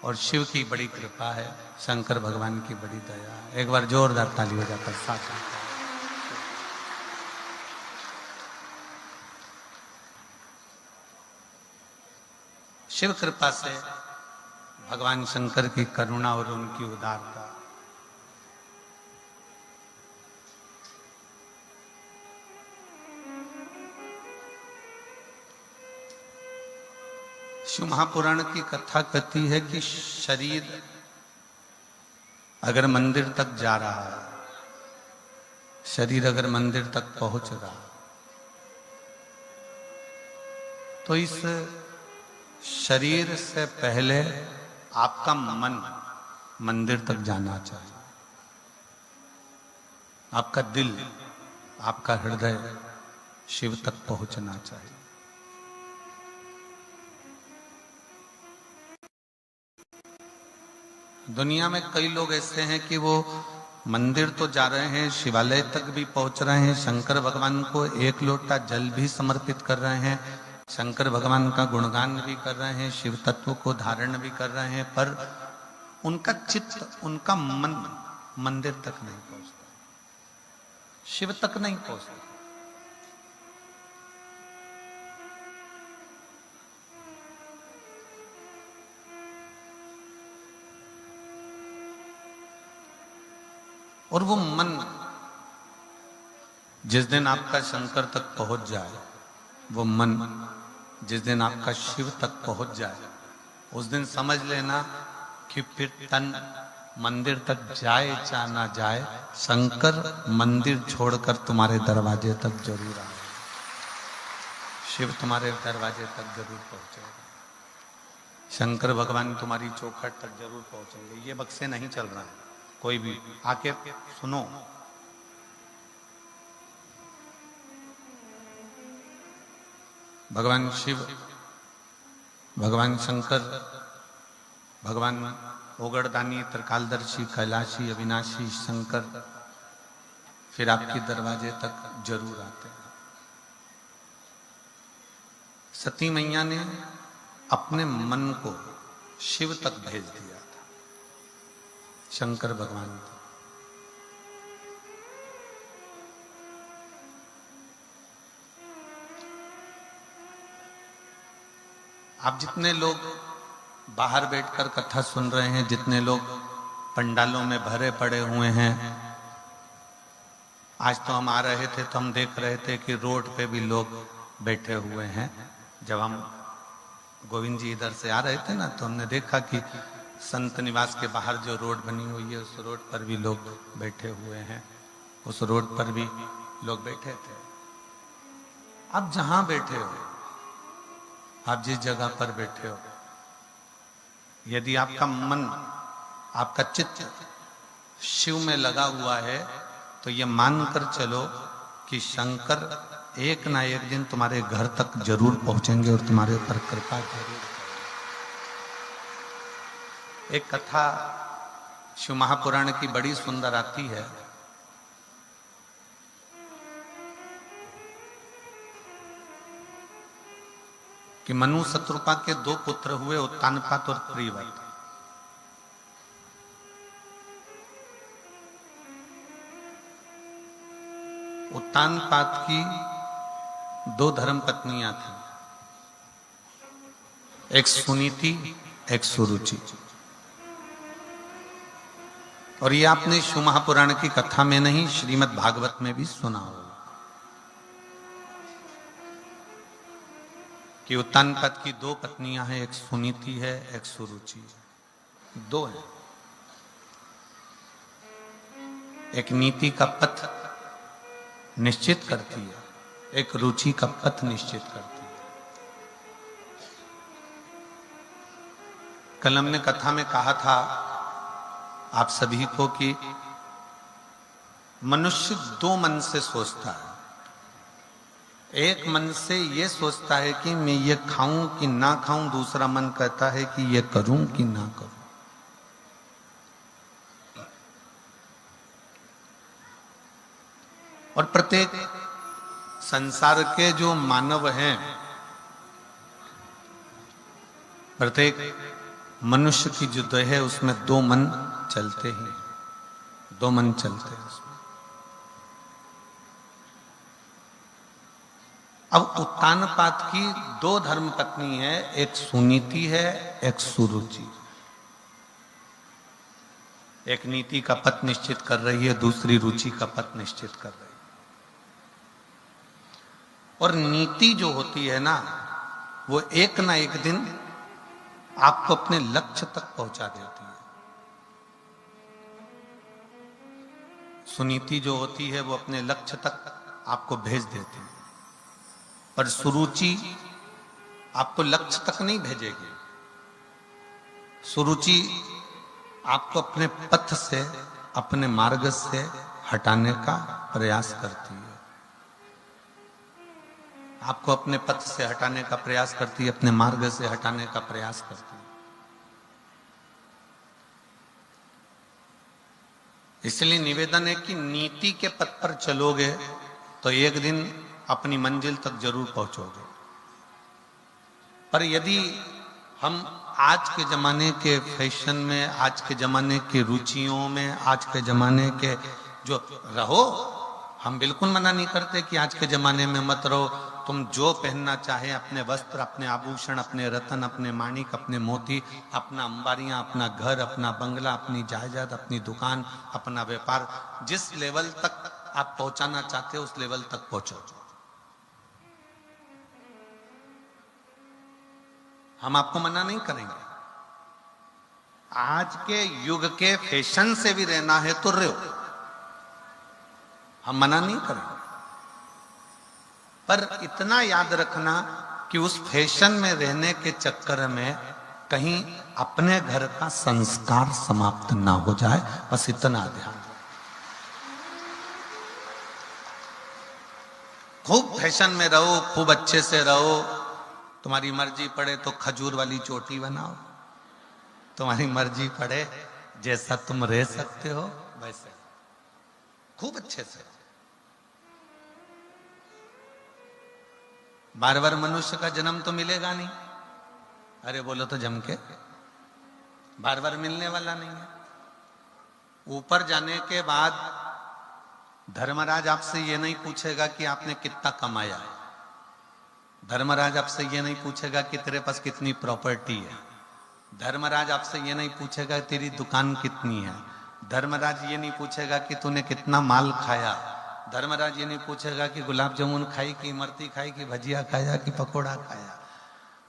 और शिव की बड़ी कृपा है, शंकर भगवान की बड़ी दया है। एक बार जोरदार ताली हो जाकर साथ शिव कृपा से, भगवान शंकर की करुणा और उनकी उदारता, शिव महापुराण की कथा कहती है कि शरीर अगर मंदिर तक जा रहा है, शरीर अगर मंदिर तक पहुंच रहा, तो इस शरीर से पहले आपका मन मंदिर तक जाना चाहिए। आपका दिल, आपका हृदय शिव तक पहुंचना चाहिए। दुनिया में कई लोग ऐसे हैं कि वो मंदिर तो जा रहे हैं, शिवालय तक भी पहुंच रहे हैं, शंकर भगवान को एक लोटा जल भी समर्पित कर रहे हैं, शंकर भगवान का गुणगान भी कर रहे हैं, शिव तत्व को धारण भी कर रहे हैं, पर उनका चित्त, उनका मन मंदिर तक नहीं पहुंचता, शिव तक नहीं पहुंचता। और वो मन जिस दिन आपका शंकर तक पहुंच जाए, वो मन जिस दिन आपका शिव तक पहुंच जाए, उस दिन समझ लेना कि फिर तन मंदिर तक जाए चाहे ना जाए, शंकर मंदिर छोड़कर तुम्हारे दरवाजे तक जरूर आए, शिव तुम्हारे दरवाजे तक जरूर पहुंचेगा, शंकर भगवान तुम्हारी चौखट तक जरूर पहुंचेंगे। ये बक्से नहीं चल रहा है, कोई भी आके सुनो। भगवान शिव, भगवान शंकर, भगवान ओगड़दानी, त्रिकालदर्शी, कैलाशी, अविनाशी शंकर फिर आपके दरवाजे तक जरूर आते हैं। सती मैया ने अपने मन को शिव तक भेज दिया था, शंकर भगवान को। आप जितने लोग बाहर बैठकर कथा सुन रहे हैं, जितने लोग पंडालों में भरे पड़े हुए हैं, आज तो हम आ रहे थे तो हम देख रहे थे कि रोड पे भी लोग बैठे हुए हैं। जब हम गोविंद जी इधर से आ रहे थे ना, तो हमने देखा कि संत निवास के बाहर जो रोड बनी हुई है, उस रोड पर भी लोग बैठे हुए हैं, उस रोड पर भी लोग बैठे थे। आप जहां बैठे हो, आप जिस जगह पर बैठे हो, यदि आपका मन, आपका चित्त शिव में लगा हुआ है, तो ये मानकर चलो कि शंकर एक ना एक दिन तुम्हारे घर तक जरूर पहुंचेंगे और तुम्हारे ऊपर कृपा जरूर करेंगे। एक कथा शिव महापुराण की बड़ी सुंदर आती है। कि मनु शत्रुपा के दो पुत्र हुए, उत्तानपाद और त्रिवत। उत्तानपाद की दो धर्म पत्नियां थीं, एक सुनीति, एक सुरुचि। और ये आपने शिव महापुराण की कथा में नहीं, श्रीमद् भागवत में भी सुना होगा कि उत्तानपाद की दो पत्नियां हैं, एक सुनीति है, एक सुरुचि है, दो है। एक नीति का पथ निश्चित करती है, एक रुचि का पथ निश्चित करती है। कल हमने कथा में कहा था आप सभी को कि मनुष्य दो मन से सोचता है। एक मन से ये सोचता है कि मैं ये खाऊं कि ना खाऊं, दूसरा मन कहता है कि ये करूं कि ना करूं। और प्रत्येक संसार के जो मानव हैं, प्रत्येक मनुष्य की जो देह है उसमें दो मन चलते ही, दो मन चलते हैं उसमें। अब उत्तानपाद की दो धर्म पत्नी है, एक सुनीति है, एक सुरुचि। एक नीति का पथ निश्चित कर रही है, दूसरी रुचि का पथ निश्चित कर रही है। और नीति जो होती है ना, वो एक ना एक दिन आपको अपने लक्ष्य तक पहुंचा देती है। सुनीति जो होती है वो अपने लक्ष्य तक आपको भेज देती है, पर सुरुचि आपको लक्ष्य तक नहीं भेजेगी। सुरुचि आपको अपने पथ से, अपने मार्ग से हटाने का प्रयास करती है। आपको अपने पथ से हटाने का प्रयास करती है, अपने मार्ग से हटाने का प्रयास करती है। इसलिए निवेदन है कि नीति के पथ पर चलोगे तो एक दिन अपनी मंजिल तक जरूर पहुंचोगे। पर यदि हम आज के जमाने के फैशन में, आज के जमाने की रुचियों में, आज के जमाने के जो रहो, हम बिल्कुल मना नहीं करते कि आज के जमाने में मत रहो। तुम जो पहनना चाहे, अपने वस्त्र, अपने आभूषण, अपने रतन, अपने माणिक, अपने मोती, अपना अंबारियां, अपना घर, अपना बंगला, अपनी जायदाद, अपनी दुकान, अपना व्यापार, जिस लेवल तक आप पहुंचाना चाहते हो उस लेवल तक पहुंचो। हम आपको मना नहीं करेंगे। आज के युग के फैशन से भी रहना है तो रहो, हम मना नहीं करेंगे। पर इतना याद रखना कि उस फैशन में रहने के चक्कर में कहीं अपने घर का संस्कार समाप्त ना हो जाए, बस इतना ध्यान। खूब फैशन में रहो, खूब अच्छे से रहो, तुम्हारी मर्जी पड़े तो खजूर वाली चोटी बनाओ, तुम्हारी मर्जी पड़े जैसा तुम रह सकते हो वैसे, खूब अच्छे से। बार बार मनुष्य का जन्म तो मिलेगा नहीं, अरे बोलो तो जम के, बार बार मिलने वाला नहीं है। ऊपर जाने के बाद धर्मराज आपसे ये नहीं पूछेगा कि आपने कितना कमाया, धर्मराज आपसे ये नहीं पूछेगा कि तेरे पास कितनी प्रॉपर्टी है, धर्मराज आपसे ये नहीं पूछेगा तेरी दुकान कितनी है, धर्मराज ये नहीं पूछेगा कि तूने कितना माल खाया, धर्मराज ये नहीं पूछेगा कि गुलाब जामुन खाई कि इमरती खाई कि भजिया खाया कि पकोड़ा खाया,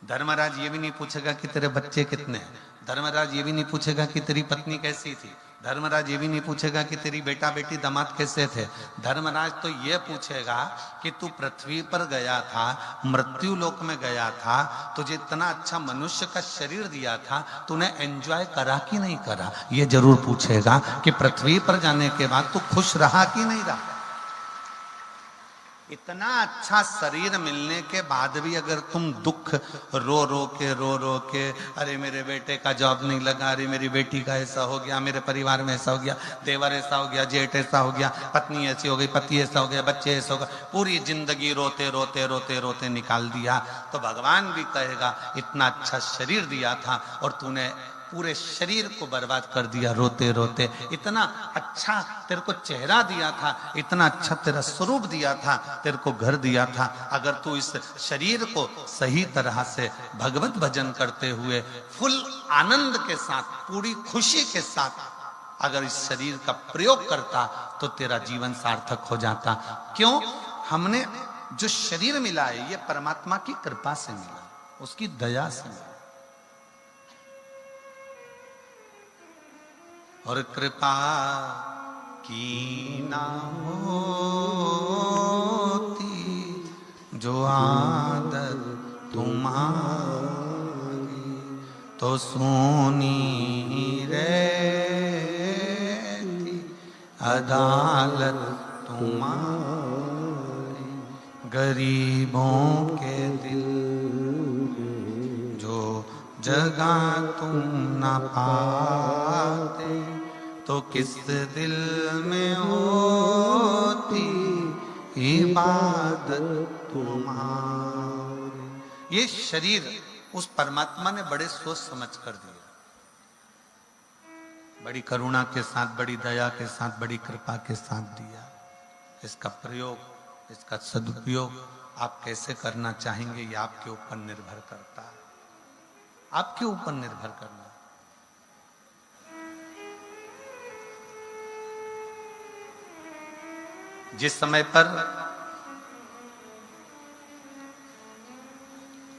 धर्मराज ये भी नहीं पूछेगा कि तेरे बच्चे कितने हैं, धर्मराज ये भी नहीं पूछेगा कि तेरी पत्नी कैसी थी, धर्मराज ये भी नहीं पूछेगा कि तेरी बेटा बेटी दामाद कैसे थे। धर्मराज तो ये पूछेगा कि तू पृथ्वी पर गया था, मृत्यु लोक में गया था, तुझे इतना अच्छा मनुष्य का शरीर दिया था, तूने एंजॉय करा कि नहीं करा। ये जरूर पूछेगा कि पृथ्वी पर जाने के बाद तू खुश रहा कि नहीं रहा। इतना अच्छा शरीर मिलने के बाद भी अगर तुम दुख रो रो के अरे मेरे बेटे का जॉब नहीं लगा, अरे मेरी बेटी का ऐसा हो गया, मेरे परिवार में ऐसा हो गया, देवर ऐसा हो गया, जेठ ऐसा हो गया, पत्नी ऐसी हो गई, पति ऐसा हो गया, बच्चे ऐसा हो गए, पूरी जिंदगी रोते रोते रोते रोते निकाल दिया, तो भगवान भी कहेगा इतना अच्छा शरीर दिया था और तूने पूरे शरीर को बर्बाद कर दिया रोते रोते। इतना अच्छा तेरे को चेहरा दिया था, इतना अच्छा तेरा स्वरूप दिया था, तेरे को घर दिया था, अगर तू इस शरीर को सही तरह से भगवत भजन करते हुए फुल आनंद के साथ, पूरी खुशी के साथ अगर इस शरीर का प्रयोग करता तो तेरा जीवन सार्थक हो जाता। क्यों? हमने जो शरीर मिला है ये परमात्मा की कृपा से मिला, उसकी दया से मिला, और कृपा की ना होती जो आदत तुम्हारी तो सुनी रहती अदालत तुम्हारी। गरीबों के दिल जो जगह तुम न पाते तो किस दिल में होती इबादत तुम्हारी। ये शरीर उस परमात्मा ने बड़े सोच समझ कर दिया। बड़ी करुणा के साथ, बड़ी दया के साथ, बड़ी कृपा के साथ दिया। इसका प्रयोग, इसका सदुपयोग आप कैसे करना चाहेंगे ये आपके ऊपर निर्भर करता है, आपके ऊपर निर्भर करना। जिस समय पर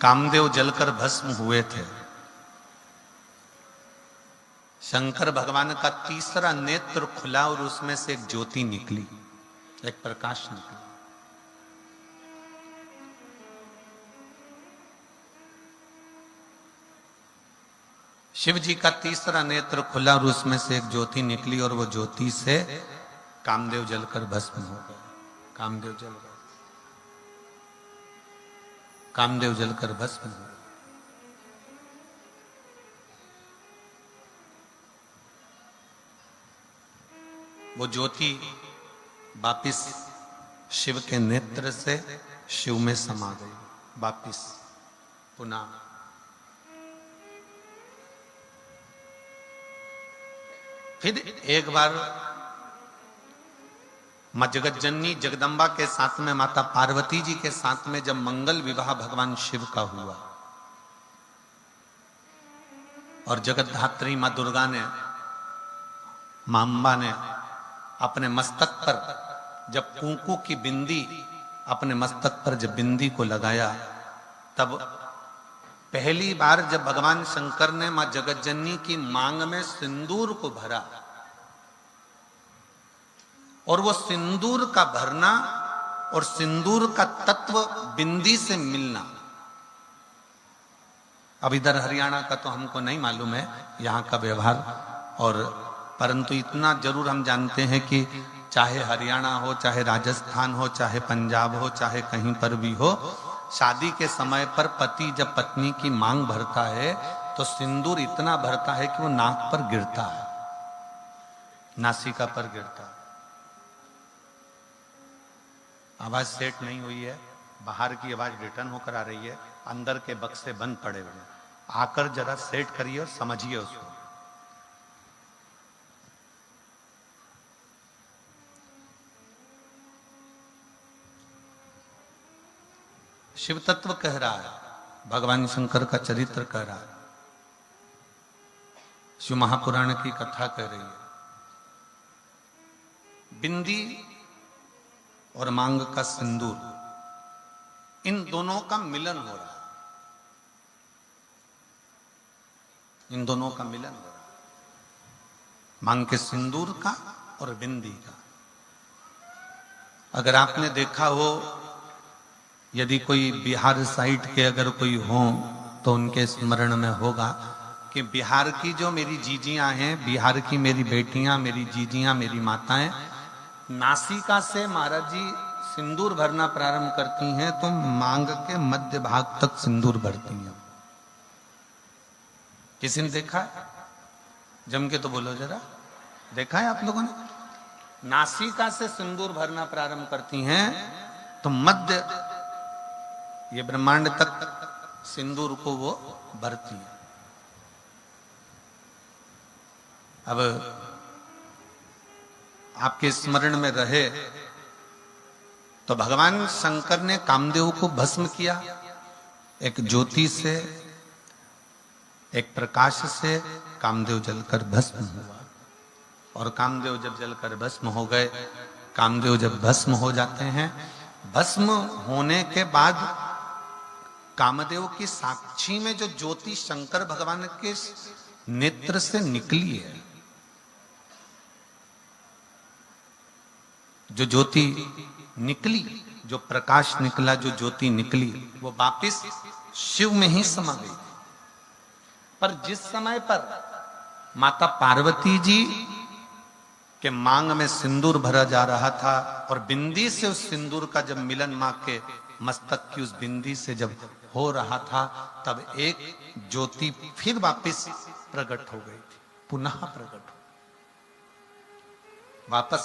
कामदेव जलकर भस्म हुए थे, शंकर भगवान का तीसरा नेत्र खुला और उसमें से एक ज्योति निकली, एक प्रकाश निकला। शिव जी का तीसरा नेत्र खुला और उसमें से एक ज्योति निकली और वो ज्योति से कामदेव जलकर भस्म हो गए। कामदेव जल गए, कामदेव जलकर भस्म हो गए। वो ज्योति वापिस शिव के नेत्र से शिव में समा गई, वापिस पुनः। फिर एक बार मां जगत जननी जगदम्बा के साथ में, माता पार्वती जी के साथ में जब मंगल विवाह भगवान शिव का हुआ और जगत धात्री मां दुर्गा ने, मां अंबा ने अपने मस्तक पर जब कुंकू की बिंदी अपने मस्तक पर जब बिंदी को लगाया, तब पहली बार जब भगवान शंकर ने मां जगत जननी की मांग में सिंदूर को भरा और वो सिंदूर का भरना और सिंदूर का तत्व बिंदी से मिलना, अब इधर हरियाणा का तो हमको नहीं मालूम है यहाँ का व्यवहार, और परंतु इतना जरूर हम जानते हैं कि चाहे हरियाणा हो, चाहे राजस्थान हो, चाहे पंजाब हो, चाहे कहीं पर भी हो, शादी के समय पर पति जब पत्नी की मांग भरता है तो सिंदूर इतना भरता है कि वो नाक पर गिरता है, नासिका पर गिरता है। आवाज सेट नहीं हुई है, बाहर की आवाज रिटर्न होकर आ रही है, अंदर के बक्से बंद पड़े हुए हैं, आकर जरा सेट करिए और समझिए उसको। शिव तत्व कह रहा है, भगवान शंकर का चरित्र कह रहा है, शिव महापुराण की कथा कह रही है। बिंदी और मांग का सिंदूर, इन दोनों का मिलन हो रहा है, इन दोनों का मिलन हो रहा है, मांग के सिंदूर का और बिंदी का। अगर आपने देखा हो, यदि कोई बिहार साइड के अगर कोई हो तो उनके स्मरण में होगा कि बिहार की जो मेरी जीजियां हैं, बिहार की मेरी बेटियां, मेरी जीजियां, मेरी माताएं नासिका से महाराज जी सिंदूर भरना प्रारंभ करती हैं तो मांग के मध्य भाग तक सिंदूर भरती हैं। किसी ने देखा है? जम के तो बोलो जरा, देखा है आप लोगों ने? नासिका से सिंदूर भरना प्रारंभ करती हैं तो मध्य ये ब्रह्मांड तक सिंदूर को वो भरती है। अब आपके स्मरण में रहे तो भगवान शंकर ने कामदेव को भस्म किया, एक ज्योति से, एक प्रकाश से कामदेव जलकर भस्म हुआ। और कामदेव जब जलकर भस्म हो गए, कामदेव जब भस्म हो जाते हैं, भस्म होने के बाद कामदेव की साक्षी में जो ज्योति शंकर भगवान के नेत्र से निकली है, जो ज्योति निकली, जो प्रकाश निकला, जो ज्योति निकली, वो वापिस शिव में ही समा गई। पर जिस समय पर माता पार्वती जी के मांग में सिंदूर भरा जा रहा था और बिंदी से उस सिंदूर का जब मिलन मां के मस्तक की उस बिंदी से जब हो रहा था, तब एक ज्योति फिर वापस प्रकट हो गई थी, पुनः प्रकट हो वापस।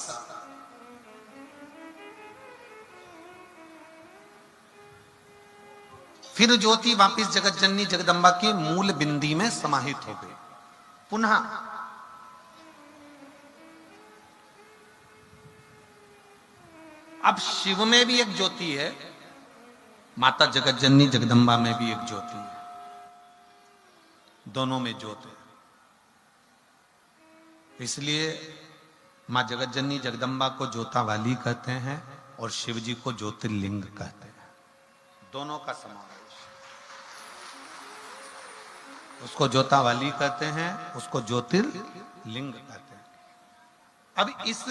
फिर ज्योति वापस जगत जननी जगदम्बा की मूल बिंदी में समाहित हो गई पुनः। अब शिव में भी एक ज्योति है, माता जगतजननी जगदम्बा में भी एक ज्योति है, दोनों में ज्योति है। इसलिए मां जगतजननी जगदम्बा को ज्योता वाली कहते हैं और शिव जी को ज्योतिर्लिंग कहते हैं, दोनों का समावेश। उसको ज्योता वाली कहते हैं, उसको ज्योतिर्लिंग कहते हैं। अब इस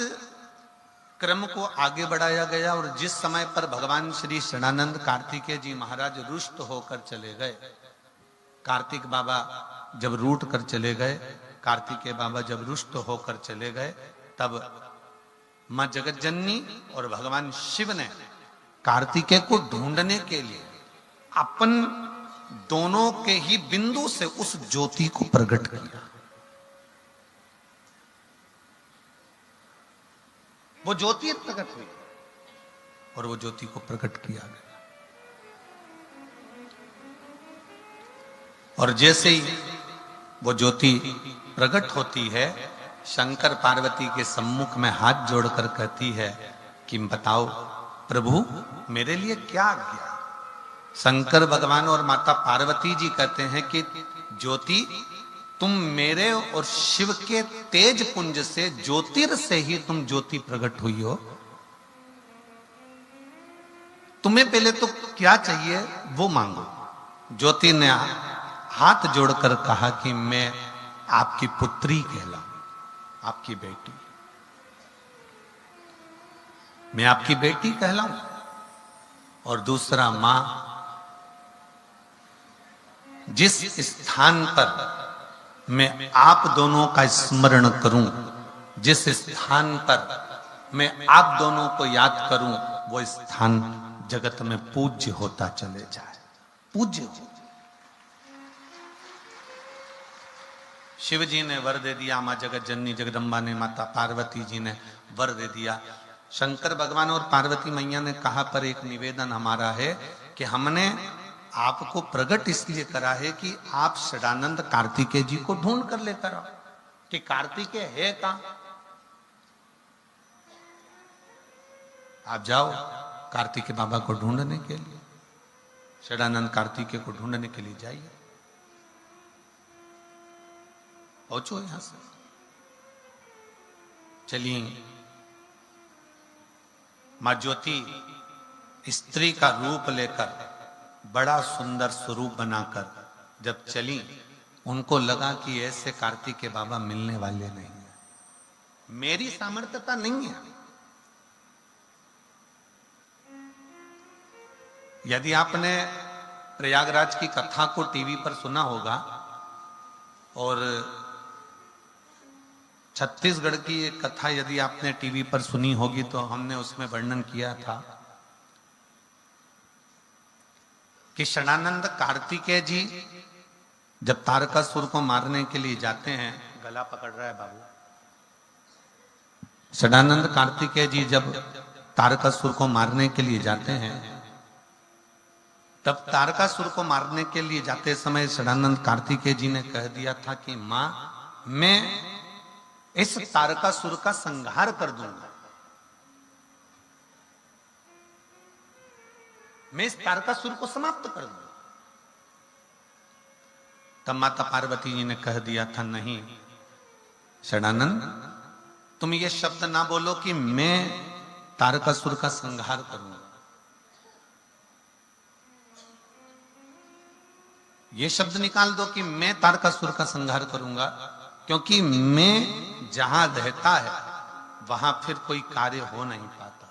क्रम को आगे बढ़ाया गया और जिस समय पर भगवान श्री शरणानंद कार्तिकेय जी महाराज रुष्ट होकर चले गए, कार्तिक बाबा जब रूठ कर चले गए, कार्तिकेय बाबा जब रुष्ट होकर चले गए, तब मां जगतजननी और भगवान शिव ने कार्तिकेय को ढूंढने के लिए अपन दोनों के ही बिंदु से उस ज्योति को प्रकट किया। वो ज्योति प्रकट हुई और वो ज्योति को प्रकट किया गया। और जैसे ही वो ज्योति प्रकट होती है, शंकर पार्वती के सम्मुख में हाथ जोड़कर कहती है कि बताओ प्रभु मेरे लिए क्या आज्ञा। शंकर भगवान और माता पार्वती जी कहते हैं कि ज्योति तुम मेरे और शिव के तेज पुंज से, ज्योतिर से ही तुम ज्योति प्रकट हुई हो। तुम्हें पहले तो क्या चाहिए वो मांगो। ज्योति ने हाथ जोड़कर कहा कि मैं आपकी पुत्री कहलाऊं, आपकी बेटी, मैं आपकी बेटी कहलाऊं। और दूसरा, मां जिस स्थान पर मैं आप दोनों का स्मरण करूं, जिस स्थान पर मैं आप दोनों को याद करूं, वो स्थान जगत में पूज्य होता चले जाए, पूज्य हो। शिव जी ने वर दे दिया, मां जगतजननी जगदम्बा ने, माता पार्वती जी ने वर दे दिया। शंकर भगवान और पार्वती मैया ने कहा पर एक निवेदन हमारा है कि हमने आपको प्रकट इसलिए करा है कि आप षडानंद कार्तिकेय जी को ढूंढ कर लेकर आओ कि कार्तिकेय है कहां। आप जाओ कार्तिकेय बाबा को ढूंढने के लिए, षडानंद कार्तिकेय को ढूंढने के लिए जाइए, पहुंचो यहां से। चलिए, मां ज्योति स्त्री का रूप लेकर, बड़ा सुंदर स्वरूप बनाकर जब चली, उनको लगा कि ऐसे कार्तिकेय बाबा मिलने वाले नहीं है, मेरी सामर्थ्यता नहीं है। यदि आपने प्रयागराज की कथा को टीवी पर सुना होगा और छत्तीसगढ़ की एक कथा यदि आपने टीवी पर सुनी होगी तो हमने उसमें वर्णन किया था कि शरणानंद कार्तिकेय जी जब तारकासुर को मारने के लिए जाते हैं, गला पकड़ रहा है बाबू। शरणानंद कार्तिकेय जी जब तारकासुर को मारने के लिए जाते हैं, तब तारकासुर को मारने के लिए जाते समय शरणानंद कार्तिकेय जी ने कह दिया था कि मां, मैं इस तारकासुर का संहार कर दूंगा, मैं इस तारकासुर को समाप्त कर दूंगा। तब माता पार्वती जी ने कह दिया था, नहीं शरणानंद, तुम ये शब्द ना बोलो कि मैं तारकासुर का संहार करूंगा। ये शब्द निकाल दो कि मैं तारकासुर का संहार करूंगा, क्योंकि मैं जहां रहता है वहां फिर कोई कार्य हो नहीं पाता।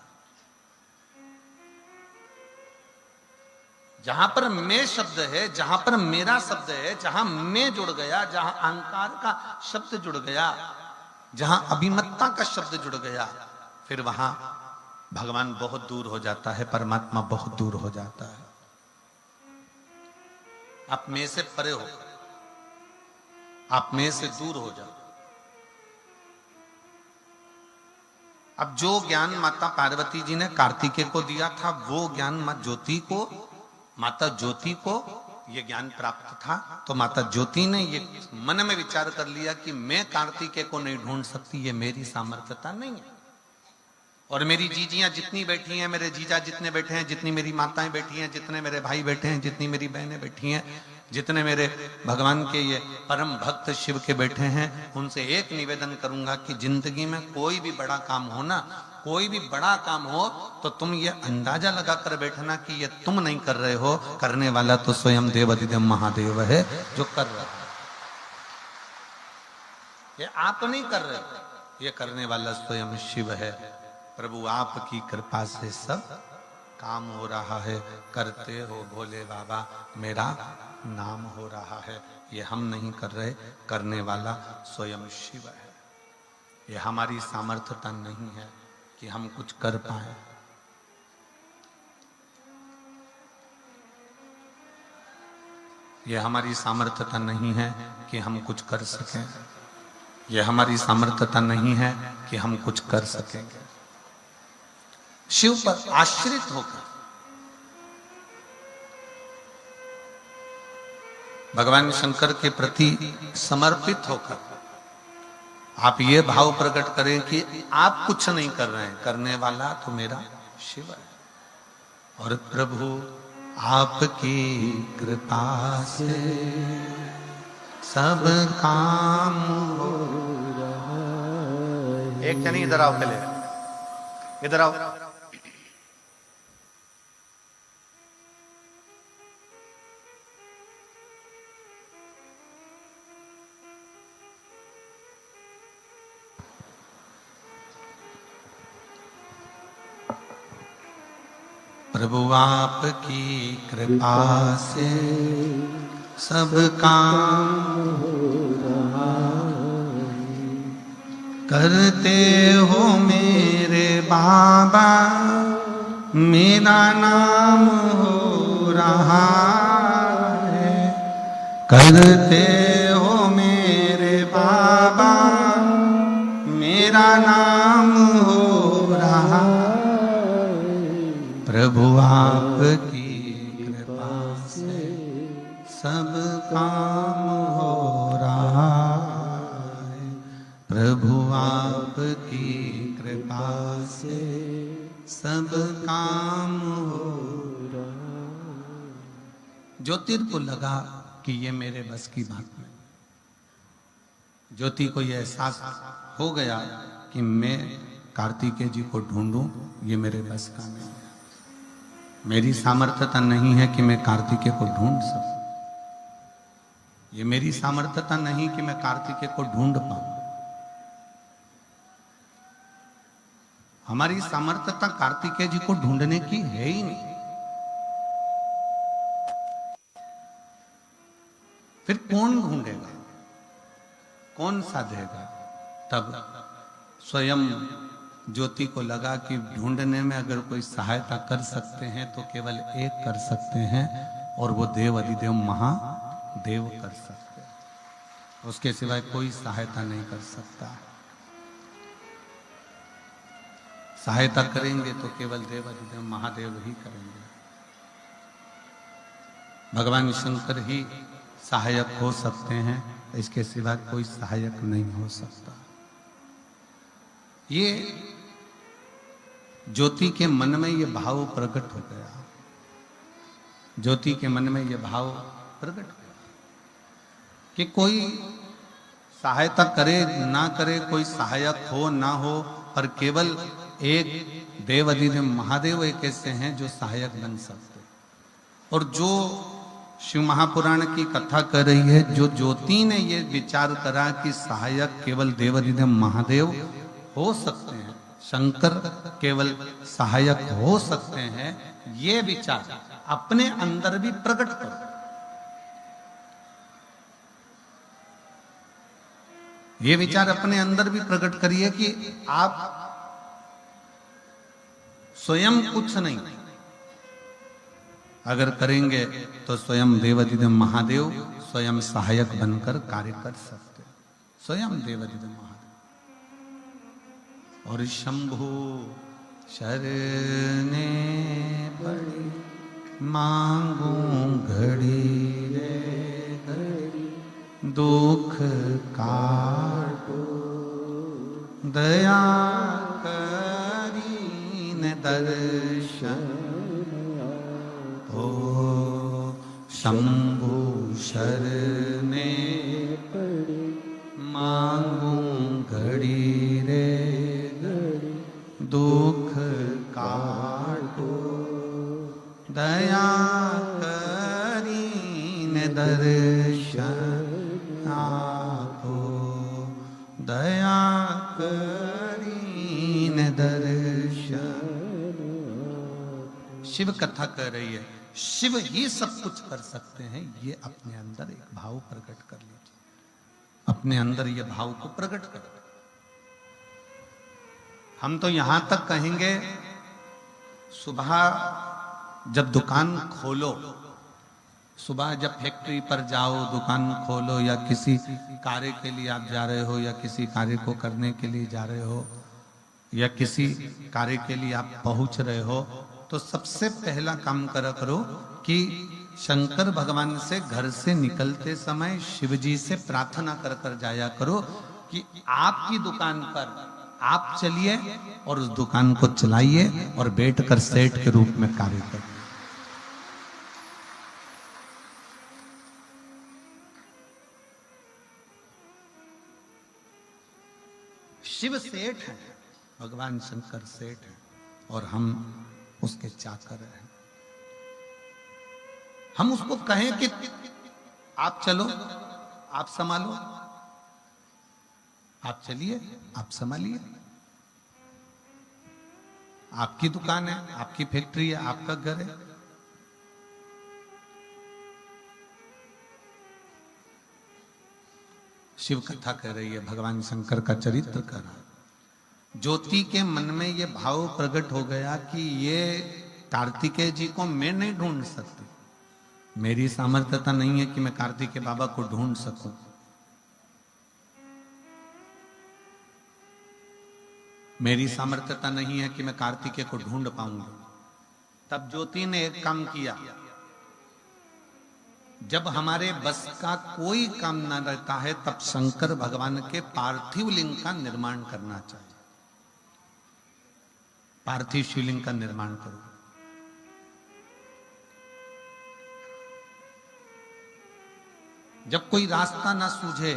जहां पर मैं शब्द है, जहां पर मेरा शब्द है, जहां मैं जुड़ गया, जहां अहंकार का शब्द जुड़ गया, जहां अभिमत्ता का शब्द जुड़ गया, फिर वहां भगवान बहुत दूर हो जाता है, परमात्मा बहुत दूर हो जाता है। आप में से परे हो, आप में से दूर हो जाओ। अब जो ज्ञान माता पार्वती जी ने कार्तिकेय को दिया था, वो ज्ञान माता ज्योति को ये ज्ञान प्राप्त था। तो माता ज्योति ने ये मन में विचार कर लिया कि मैं कार्तिकेय को नहीं ढूंढ सकती, ये मेरी सामर्थ्यता नहीं है। और मेरी जीजियां जितनी बैठी हैं, मेरे जीजा जितने बैठे हैं, जितनी मेरी माताएं बैठी हैं, जितने मेरे भाई बैठे हैं, जितनी मेरी बहनें बैठी हैं, जितने मेरे भगवान के ये परम भक्त शिव के बैठे हैं, उनसे एक निवेदन करूंगा कि जिंदगी में कोई भी बड़ा काम हो ना, कोई भी बड़ा काम हो तो तुम ये अंदाजा लगा कर बैठना कि ये तुम नहीं कर रहे हो, करने वाला तो स्वयं देवाधिदेव महादेव है जो कर रहा है। ये आप नहीं कर रहे, ये करने वाला स्वयं शिव है। प्रभु आपकी कृपा से सब काम हो रहा है, करते हो भोले बाबा, मेरा नाम हो रहा है। ये हम नहीं कर रहे, करने वाला स्वयं शिव है। ये हमारी सामर्थ्यता नहीं है कि हम कुछ कर पाए। ये हमारी सामर्थ्यता नहीं है कि हम कुछ कर सकें। ये हमारी सामर्थ्यता नहीं है कि हम कुछ कर सकेंगे। शिव पर आश्रित होकर भगवान शंकर के प्रति समर्पित होकर आप ये भाव प्रकट करें कि आप कुछ नहीं कर रहे हैं, करने वाला तो मेरा शिव है। और प्रभु आपकी कृपा से सब काम हो रहा है। एक जनी इधर आओ, पहले इधर आओ। प्रभु आपकी कृपा से सब काम हो रहा है। करते हो मेरे बाबा, मेरा नाम हो रहा है। करते हो मेरे बाबा, मेरा नाम हो रहा है। प्रभु आपकी कृपा से सब काम हो रहा है। प्रभु आपकी कृपा से सब काम हो रहा है। ज्योतिर को लगा कि ये मेरे बस की बात नहीं। ज्योति को यह एहसास हो गया कि मैं कार्तिकेय जी को ढूंढूं, ये मेरे बस का नहीं है। मेरी सामर्थ्यता नहीं है कि मैं कार्तिकेय को ढूंढ सकूं। ये मेरी सामर्थ्यता नहीं कि मैं कार्तिकेय को ढूंढ पाऊं। हमारी सामर्थ्यता कार्तिकेय जी को ढूंढने की है ही नहीं। फिर कौन ढूंढेगा, कौन साधेगा? तब स्वयं ज्योति को लगा कि ढूंढने में अगर कोई सहायता कर सकते हैं तो केवल एक कर सकते हैं, और वो देव अधिदेव महादेव कर सकते हैं। उसके सिवाय कोई सहायता नहीं कर सकता। सहायता करेंगे तो केवल देव अधिदेव महादेव ही करेंगे। भगवान शंकर ही सहायक हो सकते हैं, इसके सिवा कोई सहायक नहीं हो सकता। ये ज्योति के मन में ये भाव प्रकट हो गया। ज्योति के मन में ये भाव प्रकट हुआ कि कोई सहायता करे ना करे, कोई सहायक हो ना हो, पर केवल एक देव अधिदेव महादेव एक ऐसे हैं जो सहायक बन सकते। और जो शिव महापुराण की कथा कर रही है, जो ज्योति ने ये विचार करा कि सहायक केवल देव अधिदेव महादेव हो सकते हैं, शंकर केवल सहायक हो सकते हैं, ये विचार अपने अंदर भी प्रकट करो। ये विचार अपने अंदर भी प्रकट करिए कि आप स्वयं कुछ नहीं, अगर करेंगे तो स्वयं देवाधिदेव महादेव स्वयं सहायक बनकर कार्य कर सकते। स्वयं देवाधिदेव महादेव। और शंभु शरणे पड़ी मांगू घड़ी रे घड़ी, दुख काटो दया करी दर्शन हो, शंभु शरणे मांगू घड़ी रे दुख काटो, दया करीने दर्शन आपो, दया करीने दर्शन। शिव कथा कर रही है, शिव ही सब कुछ कर सकते हैं। ये अपने अंदर एक भाव प्रकट कर लीजिए, अपने अंदर ये भाव को प्रकट कर। हम तो यहां तक कहेंगे, सुबह जब दुकान खोलो, सुबह जब फैक्ट्री पर जाओ, दुकान खोलो, या किसी कार्य के लिए आप जा रहे हो, या किसी कार्य को करने के लिए जा रहे हो, या किसी कार्य के लिए आप पहुंच रहे हो, तो सबसे पहला काम करा करो कि शंकर भगवान से घर से निकलते समय शिव जी से प्रार्थना कर कर जाया करो कि आपकी दुकान पर आप चलिए और उस दुकान को चलाइए और बैठकर सेठ के रूप में कार्य करिए। शिव सेठ है, भगवान शंकर सेठ है, और हम उसके चाकर हैं। हम उसको कहें कि आप चलो, आप संभालो, आप चलिए, आप संभालिए, आपकी दुकान है, आपकी फैक्ट्री है, आपका घर है। शिव कथा कह रही है, भगवान शंकर का चरित्र कर रहा है। ज्योति के मन में ये भाव प्रकट हो गया कि ये कार्तिकेय जी को मैं नहीं ढूंढ सकती, मेरी सामर्थ्यता नहीं है कि मैं कार्तिकेय बाबा को ढूंढ सकूं। मेरी सामर्थ्यता नहीं है कि मैं कार्तिकेय को ढूंढ पाऊंगा। तब ज्योति ने एक काम किया, जब हमारे बस का कोई काम ना रहता है, तब शंकर भगवान के पार्थिव लिंग का निर्माण करना चाहिए। पार्थिव शिवलिंग का निर्माण करो। जब कोई रास्ता ना सूझे,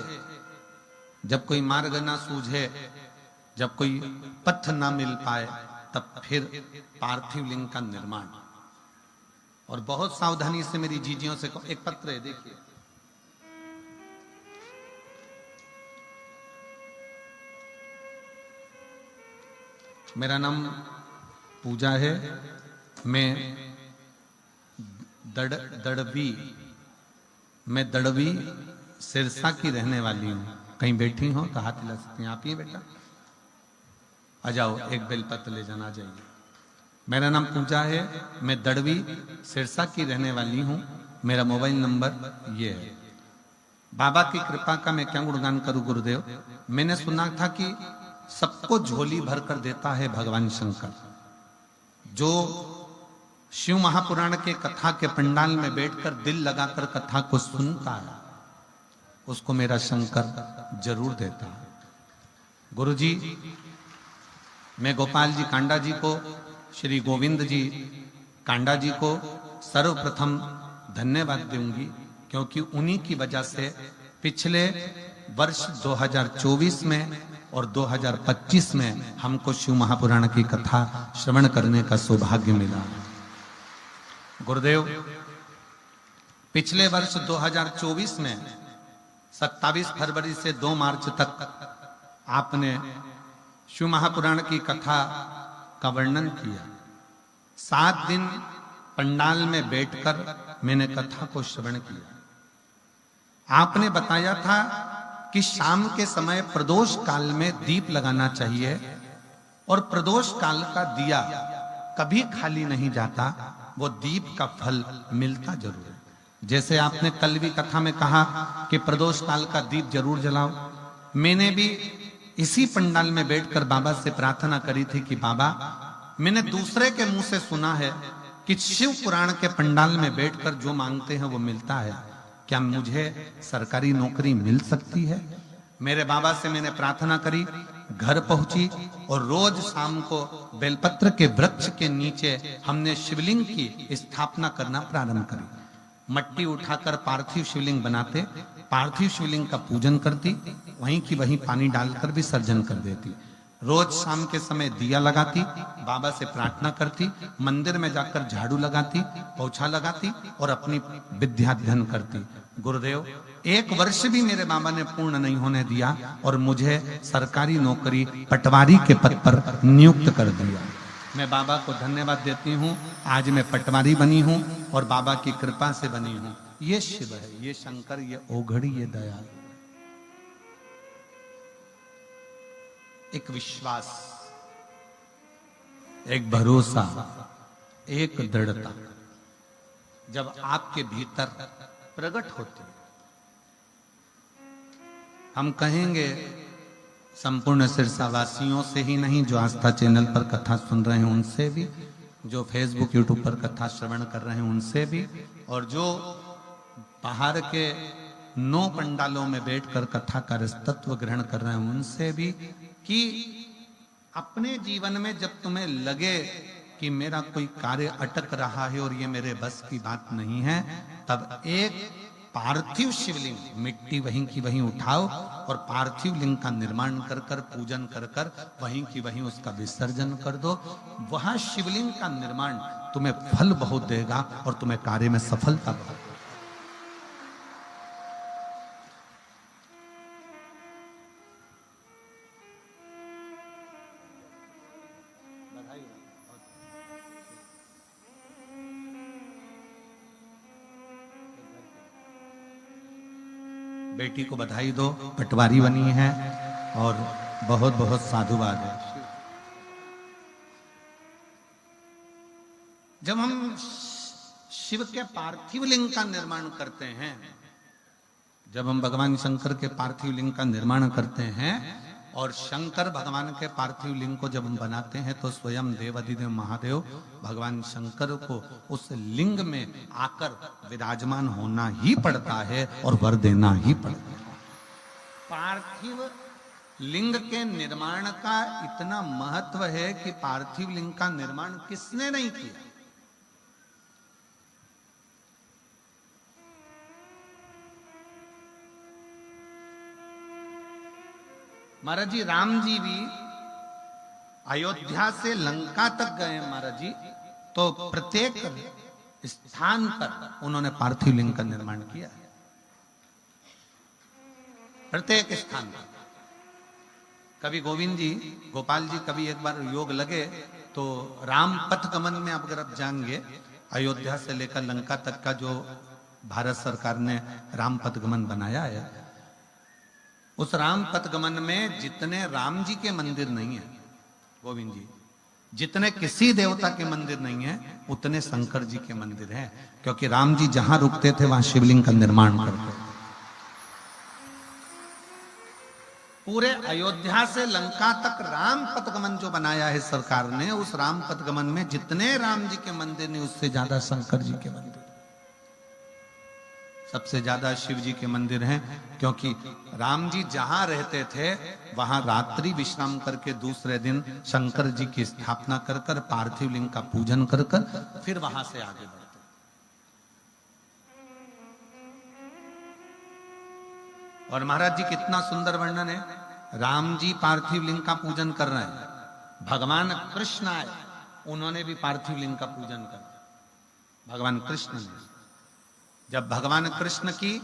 जब कोई मार्ग ना सूझे, जब कोई पथ ना मिल पाए, तब फिर पार्थिव लिंग का निर्माण। और बहुत सावधानी से मेरी जीजियों से एक पत्र है, देखिए, मेरा नाम पूजा है, मैं दड़वी सिरसा की रहने वाली हूं। कहीं बैठी हो तो हाथ हिला सकती हैं। आप ही बेटा, आ जाओ, एक बेलपत्र ले जाना चाहिए। मेरा नाम पूजा है, मैं दड़वी सिरसा की रहने वाली हूं। मेरा मोबाइल नंबर ये है। बाबा की कृपा का मैं क्या गुणगान करूं गुरुदेव। मैंने सुना था कि सबको झोली भर कर देता है भगवान शंकर। जो शिव महापुराण के कथा के पंडाल में बैठकर दिल लगाकर कथा को सुनता है, उसको मेरा शंकर जरूर देता है। गुरुजी, मैं गोपाल जी कांडा जी को, श्री गोविंद जी कांडा जी को सर्वप्रथम धन्यवाद दूंगी, क्योंकि उन्हीं की वजह से पिछले वर्ष 2024 में और 2025 में हमको शिव महापुराण की कथा श्रवण करने का सौभाग्य मिला। गुरुदेव, पिछले वर्ष 2024 में 27 फरवरी से 2 मार्च तक आपने शिव महापुराण की कथा का वर्णन किया। 7 दिन पंडाल में बैठकर मैंने कथा को श्रवण किया। आपने बताया था कि शाम के समय प्रदोष काल में दीप लगाना चाहिए, और प्रदोष काल का दिया कभी खाली नहीं जाता, वो दीप का फल मिलता जरूर है। जैसे आपने कल भी कथा में कहा कि प्रदोष काल का दीप जरूर जलाओ, मैंने भी इसी पंडाल में बैठकर बाबा से प्रार्थना करी थी कि बाबा, मैंने दूसरे के मुंह से सुना है कि शिव पुराण के पंडाल में बैठकर जो मांगते हैं वो मिलता है, क्या मुझे सरकारी नौकरी मिल सकती है? मेरे बाबा से मैंने प्रार्थना करी, घर पहुंची और रोज शाम को बेलपत्र के वृक्ष के नीचे हमने शिवलिंग की स्थापना करना प्रारंभ करी। मट्टी उठाकर पार्थिव शिवलिंग बनाते, पार्थिव शिवलिंग का पूजन करती, वहीं की वहीं पानी डालकर विसर्जन कर देती। रोज शाम के समय दिया लगाती, बाबा से प्रार्थना करती, मंदिर में जाकर झाड़ू लगाती, पोछा लगाती और अपनी विद्याध्ययन करती। गुरुदेव, एक वर्ष भी मेरे बाबा ने पूर्ण नहीं होने दिया और मुझे सरकारी नौकरी पटवारी के पद पर नियुक्त कर दिया। मैं बाबा को धन्यवाद देती हूँ, आज मैं पटवारी बनी हूँ और बाबा की कृपा से बनी हूँ। ये शिव है, ये शंकर, ये ओघड़ी, ये दयाल। एक विश्वास, एक भरोसा, एक दृढ़ता जब आपके भीतर प्रकट होती, हम कहेंगे संपूर्ण सिरसावासियों से ही नहीं, जो आस्था चैनल पर कथा सुन रहे हैं उनसे भी, जो फेसबुक यूट्यूब पर कथा श्रवण कर रहे हैं उनसे भी, और जो बाहर के 9 पंडालों में बैठकर कथा का रसतत्व ग्रहण कर रहे हैं उनसे भी, कि अपने जीवन में जब तुम्हें लगे कि मेरा कोई कार्य अटक रहा है और ये मेरे बस की बात नहीं है, तब एक पार्थिव शिवलिंग, मिट्टी वहीं की वहीं उठाओ और पार्थिव लिंग का निर्माण कर कर, पूजन कर कर, वहीं की वहीं उसका विसर्जन कर दो। वहां शिवलिंग का निर्माण तुम्हें फल बहुत देगा और तुम्हें कार्य में सफलता बहुत देगा। बेटी को बधाई दो, पटवारी बनी है और बहुत बहुत साधुवाद है। जब हम शिव के पार्थिव लिंग का निर्माण करते हैं, जब हम भगवान शंकर के पार्थिव लिंग का निर्माण करते हैं और शंकर भगवान के पार्थिव लिंग को जब हम बनाते हैं, तो स्वयं देवाधिदेव महादेव भगवान शंकर को उस लिंग में आकर विराजमान होना ही पड़ता है और वर देना ही पड़ता है। पार्थिव लिंग के निर्माण का इतना महत्व है कि पार्थिव लिंग का निर्माण किसने नहीं किया। महाराज जी, राम जी भी अयोध्या से लंका तक गए महाराज जी, तो प्रत्येक स्थान पर उन्होंने पार्थिव लिंग का निर्माण किया। प्रत्येक स्थान पर। कभी गोविंद जी, गोपाल जी, कभी एक बार योग लगे तो राम पथ गमन में अगर आप जाएंगे, अयोध्या से लेकर लंका तक का जो भारत सरकार ने राम पथ गमन बनाया है, उस राम पथगमन में जितने राम जी के मंदिर नहीं है गोविंद जी, जितने किसी देवता के मंदिर नहीं है, उतने शंकर जी के मंदिर हैं। क्योंकि राम जी जहां रुकते थे वहां शिवलिंग का निर्माण करते थे। पूरे अयोध्या से लंका तक राम पथगमन जो बनाया है सरकार ने, उस राम पथगमन में जितने राम जी के मंदिर नहीं, उससे ज्यादा शंकर जी के मंदिर, सबसे ज्यादा शिव जी के मंदिर हैं। क्योंकि राम जी जहां रहते थे वहां रात्रि विश्राम करके दूसरे दिन शंकर जी की स्थापना कर कर, पार्थिव लिंग का पूजन कर कर, फिर वहां से आगे बढ़ते। और महाराज जी कितना सुंदर वर्णन है। राम जी पार्थिव लिंग का पूजन कर रहे हैं, भगवान कृष्ण आए, उन्होंने भी पार्थिव लिंग का पूजन कर, भगवान कृष्ण ने। जब भगवान कृष्ण की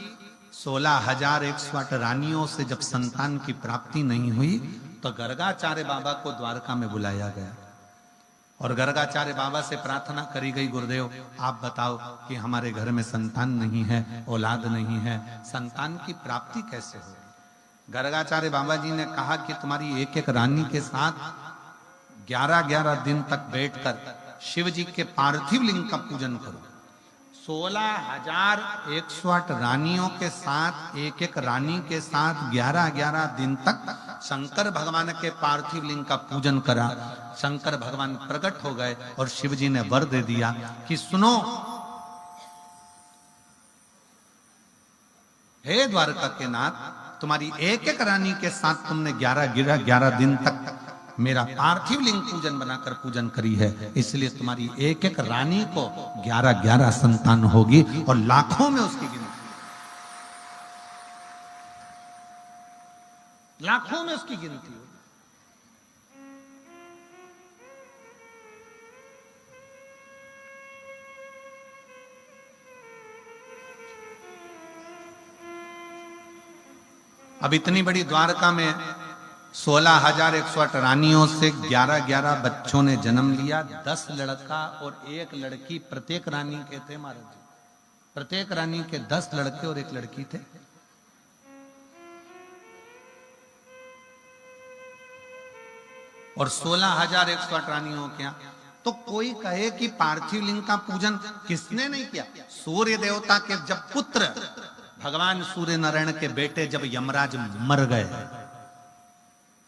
16,108 रानियों से जब संतान की प्राप्ति नहीं हुई, तो गर्गाचार्य बाबा को द्वारका में बुलाया गया और गर्गाचार्य बाबा से प्रार्थना करी गई, गुरुदेव आप बताओ कि हमारे घर में संतान नहीं है, औलाद नहीं है, संतान की प्राप्ति कैसे होगी। गर्गाचार्य बाबा जी ने कहा कि तुम्हारी एक एक रानी के साथ 11-11 दिन तक बैठकर शिव जी के पार्थिव लिंग का पूजन करो। 16,108 रानियों के साथ, एक एक रानी के साथ 11-11 दिन तक शंकर भगवान के पार्थिव लिंग का पूजन करा। शंकर भगवान प्रकट हो गए और शिव जी ने वर दे दिया कि सुनो हे द्वारका के नाथ, तुम्हारी एक एक रानी के साथ तुमने 11 दिन तक मेरा पार्थिव लिंग पूजन बनाकर पूजन करी है, इसलिए तुम्हारी एक एक रानी को 11 संतान होगी और लाखों में उसकी गिनती, लाखों में उसकी गिनती होगी। अब इतनी बड़ी द्वारका में 16,108 रानियों से 11 बच्चों ने जन्म लिया। 10 लड़का और 1 लड़की प्रत्येक रानी के थे महाराज जी। प्रत्येक रानी के 10 लड़के और 1 लड़की थे। और 16,108 रानियों के यहाँ तो कोई कहे कि पार्थिव लिंग का पूजन किसने नहीं किया? सूर्य देवता के जब पुत्र भगवान सूर्य नारायण के बेटे जब यमराज मर गए,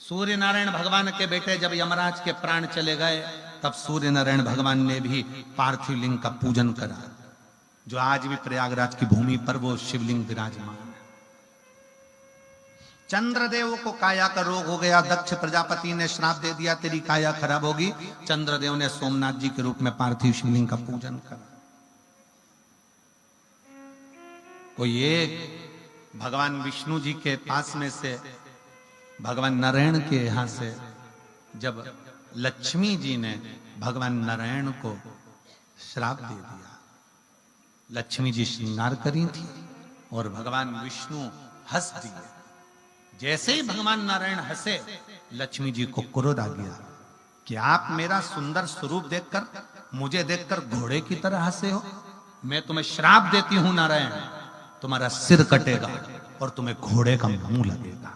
सूर्य नारायण भगवान के बेटे जब यमराज के प्राण चले गए, तब सूर्य नारायण भगवान ने भी पार्थिव लिंग का पूजन करा, जो आज भी प्रयागराज की भूमि पर वो शिवलिंग विराजमान है। चंद्रदेव को काया का रोग हो गया, दक्ष प्रजापति ने श्राप दे दिया तेरी काया खराब होगी। चंद्रदेव ने सोमनाथ जी के रूप में पार्थिव शिवलिंग का पूजन करा। कोई एक भगवान विष्णु जी के पास में से भगवान नारायण के यहां से जब लक्ष्मी जी ने भगवान नारायण को श्राप दे दिया, लक्ष्मी जी श्रृंगार करी थी और भगवान विष्णु हंस दिए। जैसे ही भगवान नारायण हंसे, लक्ष्मी जी को क्रोध आ गया कि आप मेरा सुंदर स्वरूप देखकर, मुझे देखकर घोड़े की तरह हंसे हो। मैं तुम्हें श्राप देती हूं नारायण, तुम्हारा सिर कटेगा और तुम्हें घोड़े का मुंह लगेगा।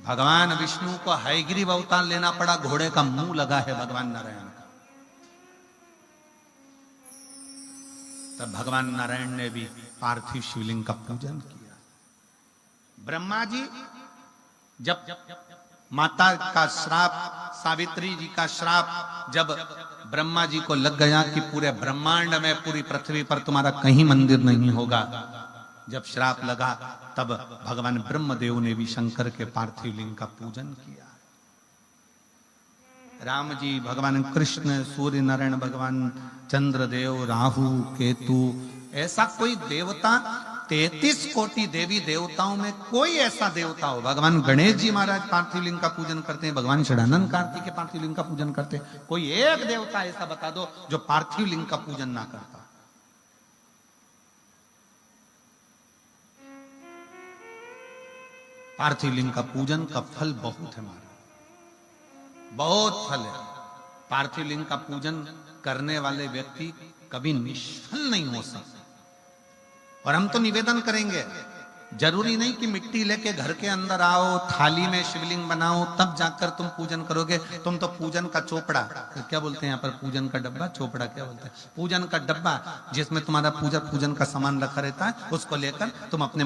भगवान विष्णु को हयग्रीव अवतार लेना पड़ा, घोड़े का मुंह लगा है भगवान नारायण का। तब भगवान नारायण ने भी पार्थिव शिवलिंग का पूजन किया। ब्रह्मा जी जब माता का श्राप, सावित्री जी का श्राप जब ब्रह्मा जी को लग गया कि पूरे ब्रह्मांड में, पूरी पृथ्वी पर तुम्हारा कहीं मंदिर नहीं होगा, जब श्राप लगा, तब भगवान ब्रह्मदेव ने भी शंकर के पार्थिव लिंग का पूजन किया। राम जी, भगवान कृष्ण, सूर्य नारायण भगवान, चंद्रदेव, राहु, केतु, ऐसा कोई देवता 33 कोटि देवी देवताओं में कोई ऐसा देवता हो। भगवान गणेश जी महाराज पार्थिव लिंग का पूजन करते हैं, भगवान षडानंद कार्तिक के पार्थिव लिंग का पूजन करते हैं। कोई एक देवता ऐसा बता दो जो पार्थिव लिंग का पूजन ना करता। पार्थिव लिंग का पूजन का फल बहुत है महाराज, बहुत फल है। पार्थिव लिंग का पूजन करने वाले व्यक्ति कभी निष्फल नहीं हो सकते। और हम तो निवेदन करेंगे, जरूरी नहीं कि मिट्टी लेके घर के अंदर आओ, थाली में शिवलिंग बनाओ, तब जाकर तुम पूजन करोगे। तुम तो पूजन का चोपड़ा, क्या बोलते हैं यहाँ पर, पूजन का डब्बा, चोपड़ा क्या बोलते हैं, पूजन का डब्बा जिसमें तुम्हारा पूजन का सामान रखा रहता है, उसको लेकर तुम अपने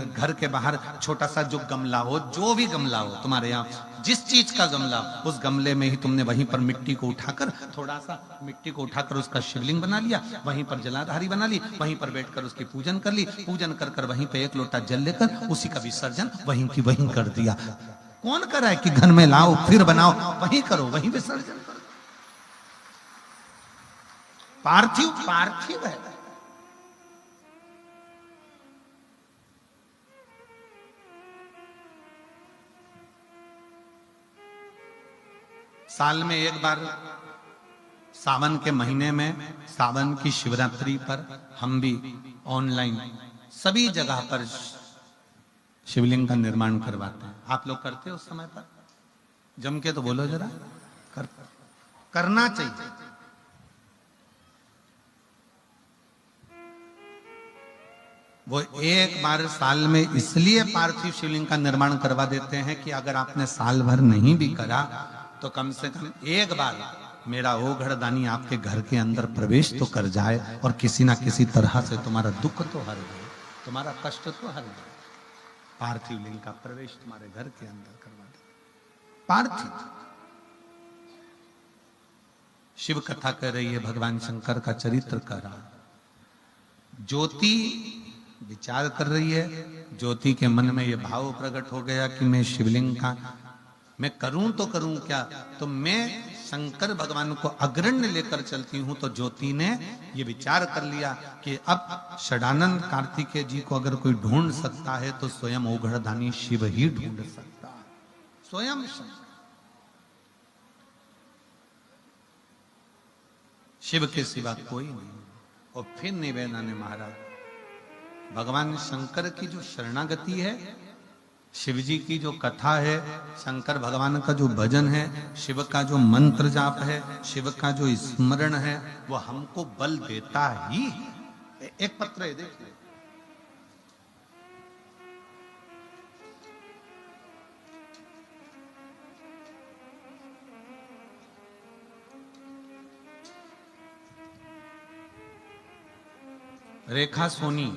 घर के बाहर छोटा सा जो गमला हो, जो भी गमला हो तुम्हारे यहाँ, जिस चीज का गमला, उस गमले में ही तुमने वहीं पर मिट्टी को उठाकर, थोड़ा सा मिट्टी को उठाकर उसका शिवलिंग बना लिया, वहीं पर जलाधारी बना ली, वहीं पर बैठकर उसकी पूजन कर ली। पूजन कर कर वहीं पे 1 लोटा जल लेकर उसी का विसर्जन वहीं की वहीं कर दिया। कौन कर रहा है कि घर में लाओ फिर बनाओ, वहीं करो, वहीं विसर्जन करो। पार्थिव पार्थिव है। साल में एक बार सावन के महीने में, सावन की शिवरात्रि पर हम भी ऑनलाइन सभी जगह पर शिवलिंग का निर्माण करवाते हैं। आप लोग करते हो उस समय पर? जम के तो बोलो जरा, करना चाहिए। वो एक बार साल में इसलिए पार्थिव शिवलिंग का निर्माण करवा देते हैं कि अगर आपने साल भर नहीं भी करा तो कम से कम एक बार मेरा ओघड़दानी आपके घर के अंदर प्रवेश तो कर जाए और किसी ना किसी तरह से तुम्हारा दुख तो हर जाए, तुम्हारा कष्ट तो हर जाए। पार्थिव लिंग का प्रवेश तुम्हारे घर के अंदर करवा दे। पार्थिव शिव कथा कह रही है, भगवान शंकर का चरित्र कह रहा। ज्योति विचार कर रही है। ज्योति के मन में ये भाव प्रकट हो गया कि मैं शिवलिंग का मैं करूं तो करूं क्या, तो मैं शंकर भगवान को अग्रण्य लेकर चलती हूं। तो ज्योति ने ये विचार कर लिया कि अब षडानंद कार्तिकेय जी को अगर कोई ढूंढ सकता है तो स्वयं ओघड़दानी शिव ही ढूंढ सकता है, स्वयं शिव के सिवा कोई नहीं। और फिर निवेदना ने महाराज भगवान शंकर की जो शरणागति है, शिव जी की जो कथा है, शंकर भगवान का जो भजन है, शिव का जो मंत्र जाप है, शिव का जो स्मरण है, वो हमको बल देता ही है। एक पत्र है देखिए, रेखा सोनी,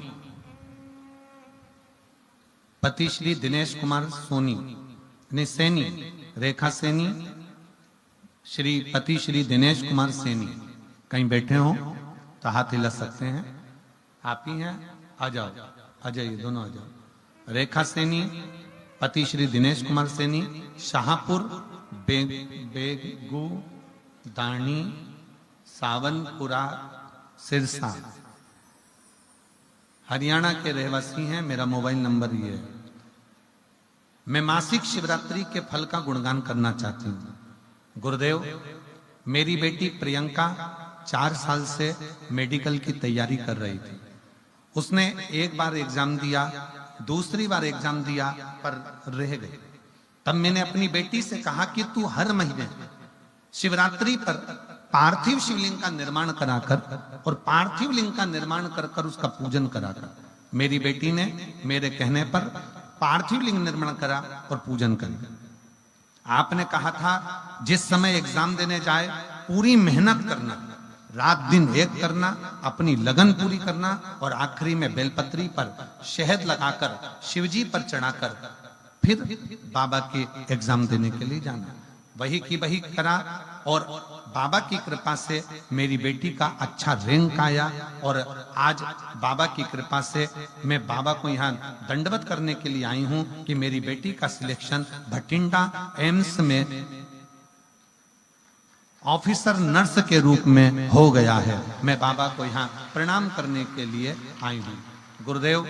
पति श्री दिनेश कुमार सोनी ने सैनी, रेखा सैनी, श्री पति श्री दिनेश कुमार सैनी। कहीं बैठे हो तो हाथ हिला सकते हैं, आप ही हैं, आ जाओ, आ जाइए, दोनों आ जाओ। रेखा सैनी, पति श्री दिनेश कुमार सैनी, शाहपुर बेगू दानी सावनपुरा सिरसा, हरियाणा के रहवासी हैं। मेरा मोबाइल नंबर ये है। मैं मासिक शिवरात्रि के फल का गुणगान करना चाहती हूँ। गुरुदेव, मेरी बेटी प्रियंका 4 साल से मेडिकल की तैयारी कर रही थी। उसने एक बार एग्जाम दिया, दूसरी बार एग्जाम दिया, पर रह गई। तब मैंने अपनी बेटी से कहा कि तू हर महीने शिवरात्रि पर पार्थिव शिवलिंग का निर्माण कराकर और पार्थिव लिंग का निर्माण कर कर उसका पूजन कराकर। मेरी बेटी ने मेरे कहने पर पार्थिव लिंग निर्माण करा और पूजन करा। आपने कहा था जिस समय एग्जाम देने जाए पूरी मेहनत करना, रात दिन एक करना, अपनी लगन पूरी करना और आखिरी में बेलपत्री पर शहद लगाकर शिवजी पर चढ़ाकर फिर बाबा के एग्जाम देने के लिए जाना। वही की वही करा और बाबा की कृपा से मेरी बेटी का अच्छा रैंक आया। और आज बाबा की कृपा से मैं बाबा को यहाँ दंडवत करने के लिए आई हूँ कि मेरी बेटी का सिलेक्शन भटिंडा एम्स में ऑफिसर नर्स के रूप में हो गया है। मैं बाबा को यहाँ प्रणाम करने के लिए आई हूँ। गुरुदेव,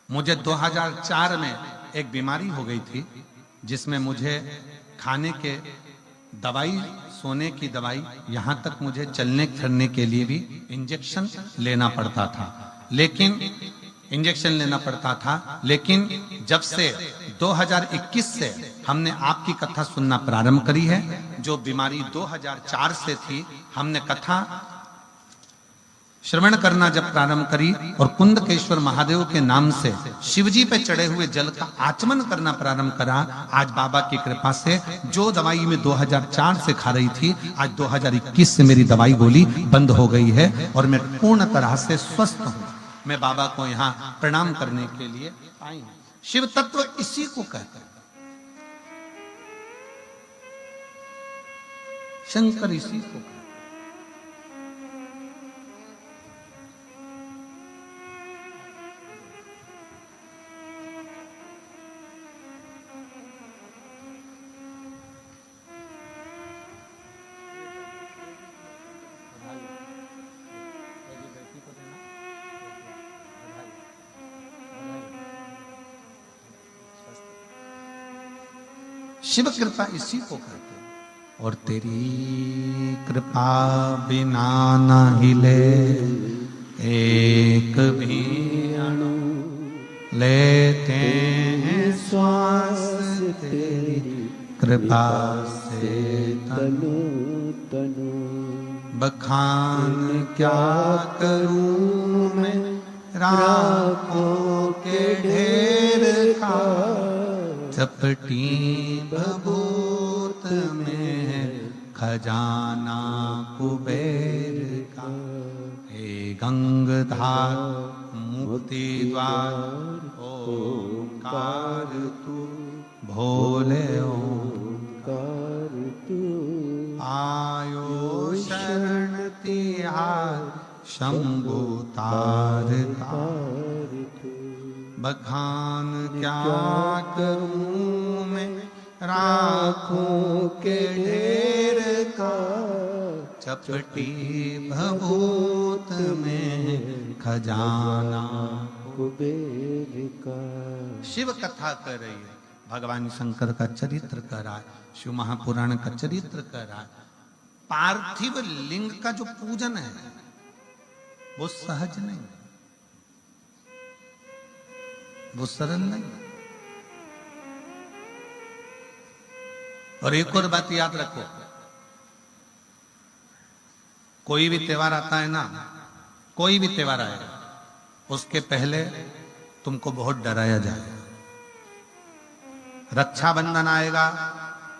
मुझे 2004 में एक बीमारी हो गई थी जिसमें मुझे खाने के दवाई, सोने की दवाई, यहां तक मुझे चलने फिरने के लिए भी इंजेक्शन लेना पड़ता था। लेकिन जब से 2021 से हमने आपकी कथा सुनना प्रारंभ करी है, जो बीमारी 2004 से थी, हमने कथा श्रवण करना जब प्रारंभ करी और कुंदकेश्वर महादेव के नाम से शिवजी पे चढ़े हुए जल का आचमन करना प्रारंभ करा, आज बाबा की कृपा से जो दवाई में 2004 से खा रही थी, आज 2021 से मेरी दवाई गोली बंद हो गई है और मैं पूर्ण तरह से स्वस्थ हूं। मैं बाबा को यहाँ प्रणाम करने के लिए आई हूं। शिव तत्व इसी को कहते हैं, शंकर इसी को कहते हैं। शिव कृपा इसी को कहते हैं। और तेरी कृपा बिना न हिले एक भी अणु, लेते हैं श्वास तेरी कृपा से तनु तनु। बखान क्या करूं मैं राखों के ढेर का, चपटी बबूत में खजाना कुबेर का। हे गंगधार मुक्ति द्वार ओंकार तू, भोले ओंकार तू। आयो शरण तिहार शंभु तार तार। बखान क्या करूं मैं राखों के ढेर का, चपटी भभूत में खजाना कुबेर का। शिव कथा कर रही है, भगवान शंकर का चरित्र कर रहा है, शिव महापुराण का चरित्र कर रहा है। पार्थिव लिंग का जो पूजन है वो सहज नहीं, वो सरल नहीं। और एक और बात याद रखो, कोई भी त्योहार आता है ना, कोई भी त्योहार आएगा उसके पहले तुमको बहुत डराया जाएगा। रक्षाबंधन आएगा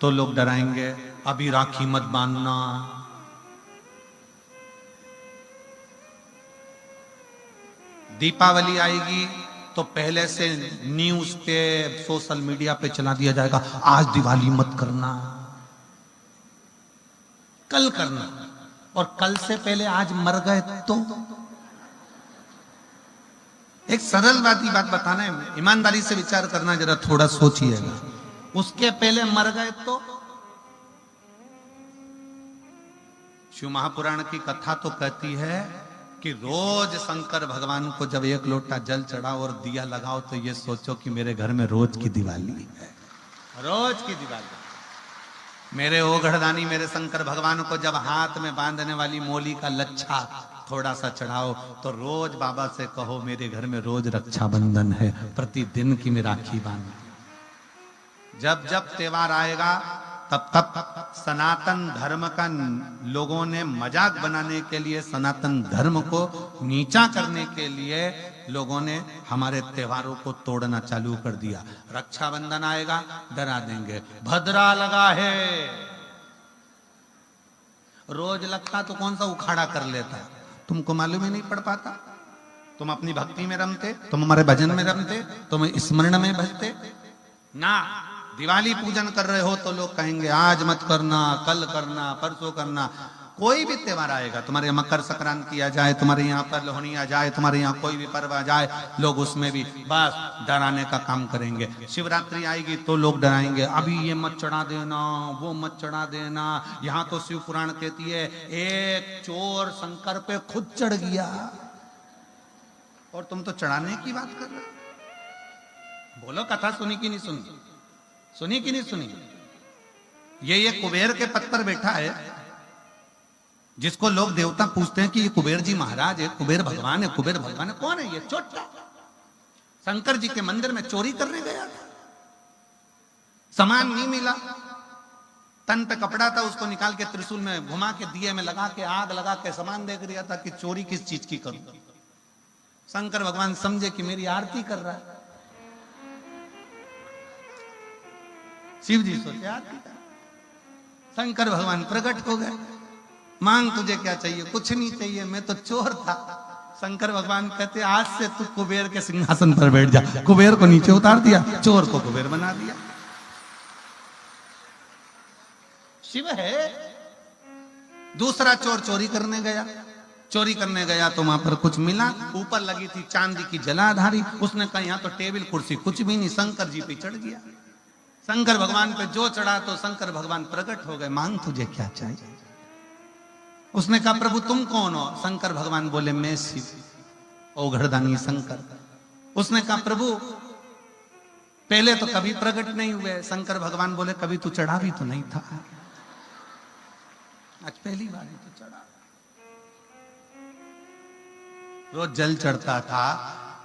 तो लोग डराएंगे, अभी राखी मत बांधना। दीपावली आएगी तो पहले से न्यूज पे, सोशल मीडिया पे चला दिया जाएगा, आज दिवाली मत करना, कल करना। और कल से पहले आज मर गए तो। एक सरलवादी बात बताना है, ईमानदारी से विचार करना, जरा थोड़ा सोचिएगा। उसके पहले मर गए तो। शिव महापुराण की कथा तो कहती है कि रोज शंकर भगवान को जब एक लोटा जल चढ़ाओ और दिया लगाओ तो ये सोचो कि मेरे घर में रोज की दिवाली है, रोज की दिवाली। मेरे ओघड़दानी मेरे शंकर भगवान को जब हाथ में बांधने वाली मोली का लच्छा थोड़ा सा चढ़ाओ तो रोज बाबा से कहो मेरे घर में रोज रक्षाबंधन है, प्रतिदिन की मैं राखी बांध। जब जब त्योहार आएगा तब तब सनातन धर्म का लोगों ने मजाक बनाने के लिए, सनातन धर्म को नीचा करने के लिए लोगों ने हमारे त्योहारों को तोड़ना चालू कर दिया। रक्षाबंधन आएगा डरा देंगे, भद्रा लगा है। रोज लगता तो कौन सा उखाड़ा कर लेता, तुमको मालूम ही नहीं पड़ पाता। तुम अपनी भक्ति में रमते, तुम हमारे भजन में रमते, तुम स्मरण में भजते ना। दिवाली पूजन कर रहे हो तो लोग कहेंगे आज मत करना, कल करना, परसों करना। कोई भी त्योहार आएगा, तुम्हारे यहाँ मकर संक्रांति आ जाए, तुम्हारे यहाँ पर लोहड़ी आ जाए, तुम्हारे यहाँ कोई भी पर्व आ जाए, लोग उसमें भी बस डराने का काम करेंगे। शिवरात्रि आएगी तो लोग डराएंगे, अभी ये मत चढ़ा देना, वो मत चढ़ा देना। यहाँ तो शिव पुराण कहती है एक चोर शंकर पे खुद चढ़ गया और तुम तो चढ़ाने की बात कर रहे हो। बोलो कथा सुनी कि नहीं सुनी, सुनी कि नहीं सुनी। ये कुबेर के पद पर बैठा है, जिसको लोग देवता पूछते हैं कि ये कुबेर जी महाराज है, कुबेर भगवान है, कुबेर भगवान है। कौन है ये? चोटा शंकर जी के मंदिर में चोरी करने गया था, सामान नहीं मिला, तन पे कपड़ा था, उसको निकाल के त्रिशूल में घुमा के दिए में लगा के आग लगा के सामान देख रहा था कि चोरी किस चीज की करूं। शंकर भगवान समझे कि मेरी आरती कर रहा है। शिव जी सोचे आरती कर। शंकर भगवान प्रकट हो गए, मांग तुझे क्या चाहिए? कुछ नहीं चाहिए, मैं तो चोर था। शंकर भगवान कहते आज से तू कुबेर के सिंहासन पर बैठ जा। कुबेर को नीचे उतार दिया, चोर को कुबेर बना दिया। शिव है। दूसरा चोर चोरी करने गया, चोरी करने गया तो वहां पर कुछ मिला, ऊपर लगी थी चांदी की जलाधारी। उसने कहा यहाँ तो टेबल कुर्सी कुछ भी नहीं, शंकर जी पे चढ़ गया। शंकर भगवान पे जो चढ़ा तो शंकर भगवान प्रकट हो गए, मांग तुझे क्या चाहिए? उसने कहा प्रभु तुम कौन हो? शंकर भगवान बोले मैं शिव, ओघड़दानी शंकर। उसने कहा प्रभु पहले तो कभी प्रकट नहीं हुए। शंकर भगवान बोले कभी तू चढ़ा भी तो नहीं था, आज पहली बार ही तो चढ़ा। रोज जल चढ़ता था,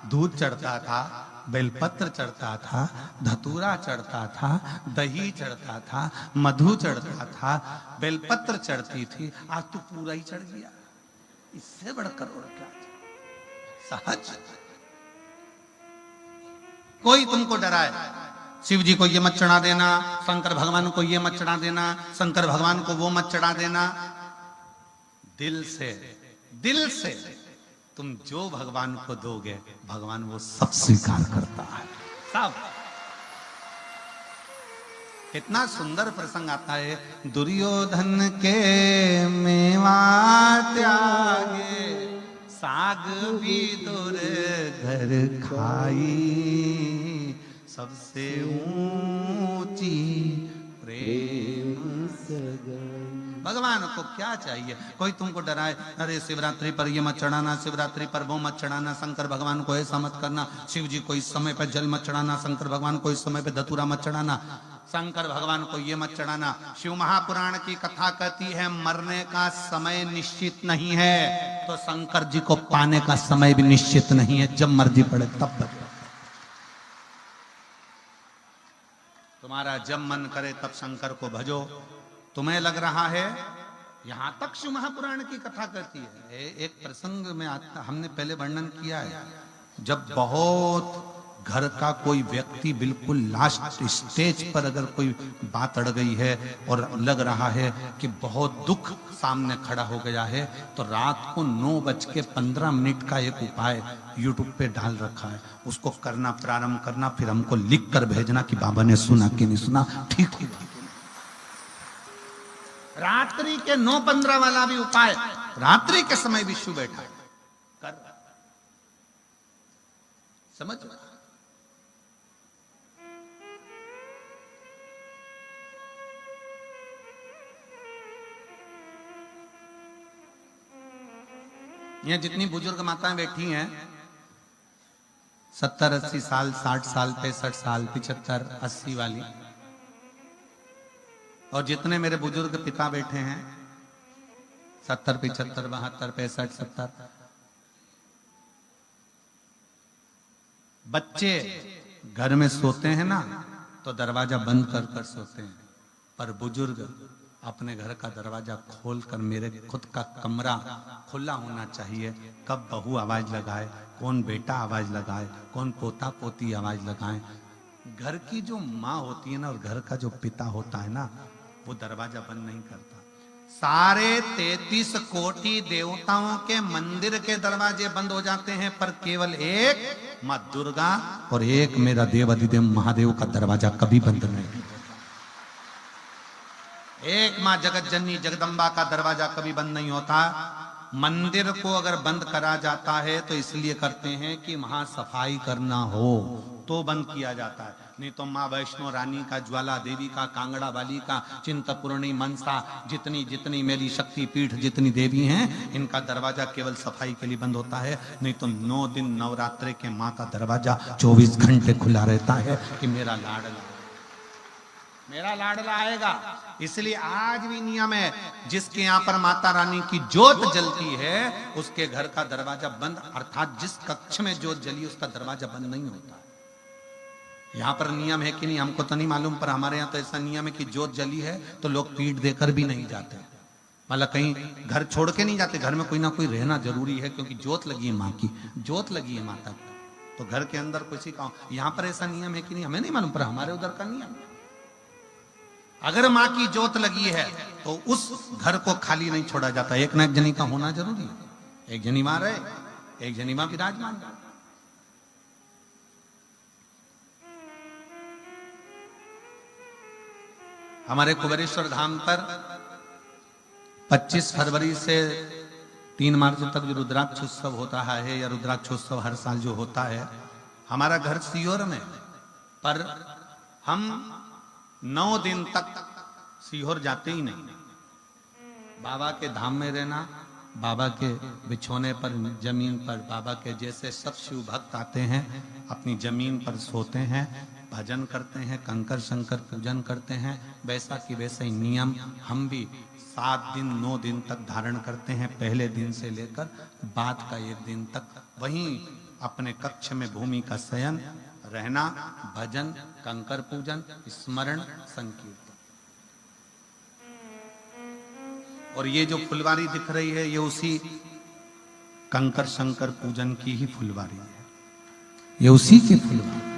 दूध चढ़ता था, बेलपत्र चढ़ता था, धतूरा चढ़ता था, दही चढ़ता था, मधु चढ़ता था, बेलपत्र चढ़ती थी। आज तो पूरा ही चढ़ गया, इससे बढ़कर और क्या? सहज। कोई तुमको डराए, शिव जी को ये मत चढ़ा देना, शंकर भगवान को ये मत चढ़ा देना, शंकर भगवान को वो मत चढ़ा देना। दिल से तुम जो भगवान को दोगे, भगवान वो सब स्वीकार करता है, सब। कितना सुंदर प्रसंग आता है, दुर्योधन के मेवा त्यागे साग भी दूर घर खाई, सबसे ऊंची प्रेम सगाई। भगवान को क्या चाहिए? कोई तुमको डराए, अरे शिवरात्रि पर ये मत चढ़ाना, शिवरात्रि पर वो मत चढ़ाना, शंकर भगवान को ऐसा मत करना, शिव जी को इस समय पर जल मत चढ़ाना, शंकर भगवान को इस समय पे धतूरा मत चढ़ाना, शंकर भगवान को ये मत चढ़ाना। शिव महापुराण की कथा कहती है मरने का समय निश्चित नहीं है, तो शंकर जी को पाने का समय भी निश्चित नहीं है, जब मर्जी पड़े तब बजे। तुम्हारा जब मन करे तब शंकर को भजो। तुम्हें लग रहा है, यहां तक शिव महापुराण की कथा कहती है। एक प्रसंग में हमने पहले वर्णन किया है, जब बहुत घर का कोई व्यक्ति बिल्कुल लास्ट स्टेज पर अगर कोई बात अड़ गई है और लग रहा है कि बहुत दुख सामने खड़ा हो गया है, तो रात को 9:15 का एक उपाय यूट्यूब पे डाल रखा है, उसको करना, प्रारंभ करना, फिर हमको लिख कर भेजना कि बाबा ने सुना कि नहीं सुना, ठीक है। रात्रि के 9:15 वाला भी उपाय रात्रि के समय विष्णु बैठा कर, समझ में? यहां जितनी बुजुर्ग माताएं बैठी हैं, 70, 80 साल, 60 साल, 65 साल, 75, 80 वाली, और जितने मेरे बुजुर्ग पिता बैठे हैं 70, 75, 72, 65, 70, बच्चे घर में सोते हैं ना तो दरवाजा बंद कर कर सोते हैं, पर बुजुर्ग अपने घर का दरवाजा खोलकर, मेरे खुद का कमरा खुला होना चाहिए, कब बहू आवाज लगाए, कौन बेटा आवाज लगाए, कौन पोता पोती आवाज लगाए। घर की जो माँ होती है ना और घर का जो पिता होता है ना, वो दरवाजा बंद नहीं करता। सारे 33 कोटि देवताओं के मंदिर के दरवाजे बंद हो जाते हैं, पर केवल एक माँ दुर्गा और एक मेरा देव अधिदेव महादेव का दरवाजा कभी बंद नहीं होता। एक माँ जगत जननी जगदम्बा का दरवाजा कभी बंद नहीं होता। मंदिर को अगर बंद करा जाता है तो इसलिए करते हैं कि वहां सफाई करना हो तो बंद किया जाता है, नहीं तो माँ वैष्णो रानी का, ज्वाला देवी का, कांगड़ा वाली का, चिंतपूर्णी, मनसा, जितनी जितनी मेरी शक्ति पीठ जितनी देवी हैं, इनका दरवाजा केवल सफाई के लिए बंद होता है, नहीं तो 9 दिन नवरात्रि के माँ का दरवाजा 24 घंटे खुला रहता है कि मेरा लाडला, मेरा लाडला आएगा। इसलिए आज भी नियम है, जिसके यहाँ पर माता रानी की जोत जलती है उसके घर का दरवाजा बंद, अर्थात जिस कक्ष में जोत जली उसका दरवाजा बंद नहीं होता। यहाँ पर नियम है कि नहीं हमको तो नहीं मालूम, पर हमारे यहाँ तो ऐसा नियम है कि जोत जली है तो लोग पीठ देकर भी नहीं जाते, मतलब कहीं घर छोड़ के नहीं जाते, घर में कोई ना कोई रहना जरूरी है, क्योंकि जोत लगी है, माँ की जोत लगी है माता की, तो घर के अंदर किसी का, यहाँ पर ऐसा नियम है कि नहीं हमें नहीं मालूम, पर हमारे उधर का नियम, अगर माँ की जोत लगी है तो उस घर को खाली नहीं छोड़ा जाता, एक ना एक जनी का होना जरूरी है, एक जनी मां रहे, एक जनी मां विराजमान। हमारे कुबेरेश्वर धाम पर 25 फरवरी से 3 मार्च तक जो रुद्राक्ष उत्सव होता है, या रुद्राक्ष उत्सव हर साल जो होता है, हमारा घर सीहोर में, पर हम 9 दिन तक सीहोर जाते ही नहीं। बाबा के धाम में रहना, बाबा के बिछोने पर, जमीन पर, बाबा के जैसे सब शिव भक्त आते हैं अपनी जमीन पर सोते हैं, भजन करते हैं, कंकर शंकर पूजन करते हैं, वैसा कि वैसा ही नियम हम भी 7 दिन 9 दिन तक धारण करते हैं, पहले दिन से लेकर बाद का 1 दिन तक वहीं अपने कक्ष में भूमि का शयन रहना, भजन, कंकर पूजन, स्मरण, संकीर्तन। और ये जो फुलवारी दिख रही है ये उसी कंकर शंकर पूजन की ही फुलवारी है, ये उसी की फुलवारी।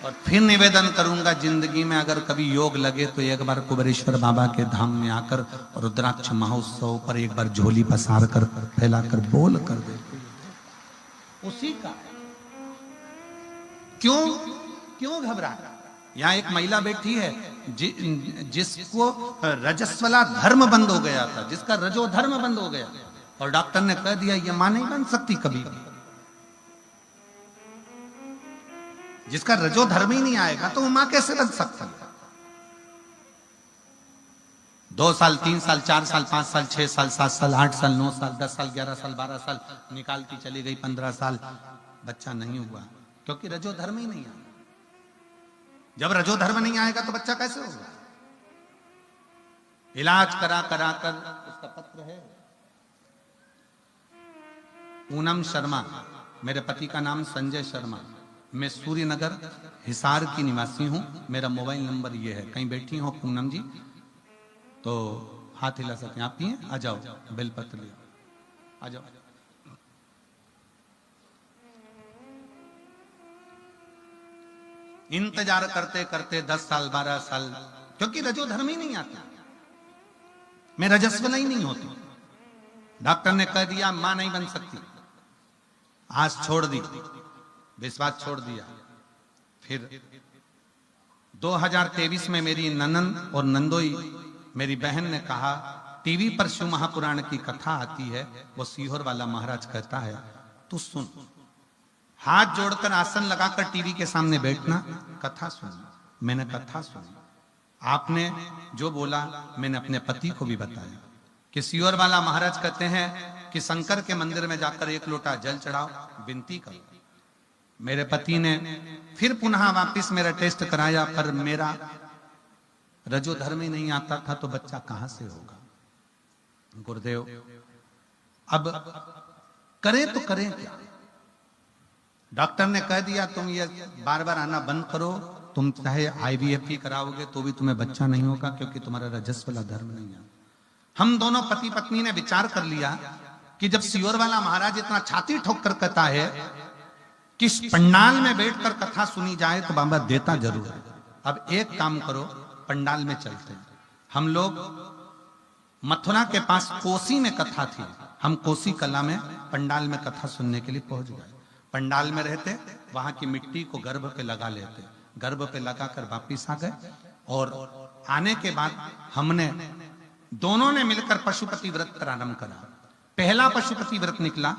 और फिर निवेदन करूंगा, जिंदगी में अगर कभी योग लगे तो एक बार कुबेरेश्वर बाबा के धाम में आकर रुद्राक्ष महोत्सव पर एक बार झोली पसार कर, फैलाकर बोल कर दे, उसी का। क्यों घबरा? यहाँ एक महिला बैठी है जिसको रजस्वला धर्म बंद हो गया था, जिसका रजो धर्म बंद हो गया, और डॉक्टर ने कह दिया ये मां नहीं बन सकती कभी भी। जिसका रजो धर्म ही नहीं आएगा तो वो मां कैसे बन सकती है? 2 साल, 3 साल, 4 साल, 5 साल, 6 साल, 7 साल, 8 साल, 9 साल, 10 साल, 11 साल, 12 साल निकाल के चली गई, 15 साल, बच्चा नहीं हुआ, क्योंकि रजो धर्म ही नहीं आया। जब रजो धर्म नहीं आएगा तो बच्चा कैसे होगा? इलाज करा करा कर उसका पत्र है। पूनम शर्मा, मेरे पति का नाम संजय शर्मा, मैं सूर्यनगर हिसार की निवासी हूं, मेरा मोबाइल नंबर ये है। कहीं बैठी हो पूनम जी तो हाथ हिला सकते हैं। आप ही हैं? आ जाओ, बेलपत्र ले आ जाओ। इंतजार करते करते 10 साल 12 साल, क्योंकि रजो धर्म ही नहीं आता, मैं रजस्वला ही नहीं होती। डॉक्टर ने कह दिया मां नहीं बन सकती, आस छोड़ दी, विश्वास छोड़ दिया। फिर 2023 में मेरी ननन और नंदोई मेरी बहन ने कहा टीवी पर शिव महापुराण की कथा आती है, वो सीहोर वाला महाराज कहता है तू सुन। हाथ जोड़कर आसन लगाकर टीवी के सामने बैठना, कथा सुन। मैंने कथा सुनी, आपने जो बोला मैंने अपने पति को भी बताया कि सीहोर वाला महाराज कहते हैं कि शंकर के मंदिर में जाकर 1 लोटा जल चढ़ाओ, विनती करो। मेरे पति ने फिर पुनः वापिस मेरा टेस्ट कराया, पर मेरा रजो धर्म ही नहीं आता था, तो बच्चा कहां से होगा? गुरुदेव अब करें तो करें क्या? डॉक्टर ने कह दिया तुम ये बार बार आना बंद करो, तुम चाहे IVF ही कराओगे तो भी तुम्हें बच्चा नहीं होगा, क्योंकि तुम्हारा रजस्व वाला धर्म नहीं है। हम दोनों पति पत्नी ने विचार कर लिया कि जब सीहोर वाला महाराज इतना छाती ठोक कर कहता है कि पंडाल में बैठकर कथा सुनी जाए तो बाबा देता जरूर है। अब एक काम करो, पंडाल में चलते हैं। हम लोग मथुरा के पास कोसी में कथा थी, हम कोसी कला में पंडाल में कथा सुनने के लिए पहुंच गए। पंडाल में रहते, वहां की मिट्टी को गर्भ पे लगा लेते, गर्भ पे लगाकर वापिस आ गए। और आने के बाद हमने दोनों ने मिलकर पशुपति व्रत प्रारंभ करा। पहला पशुपति व्रत निकला,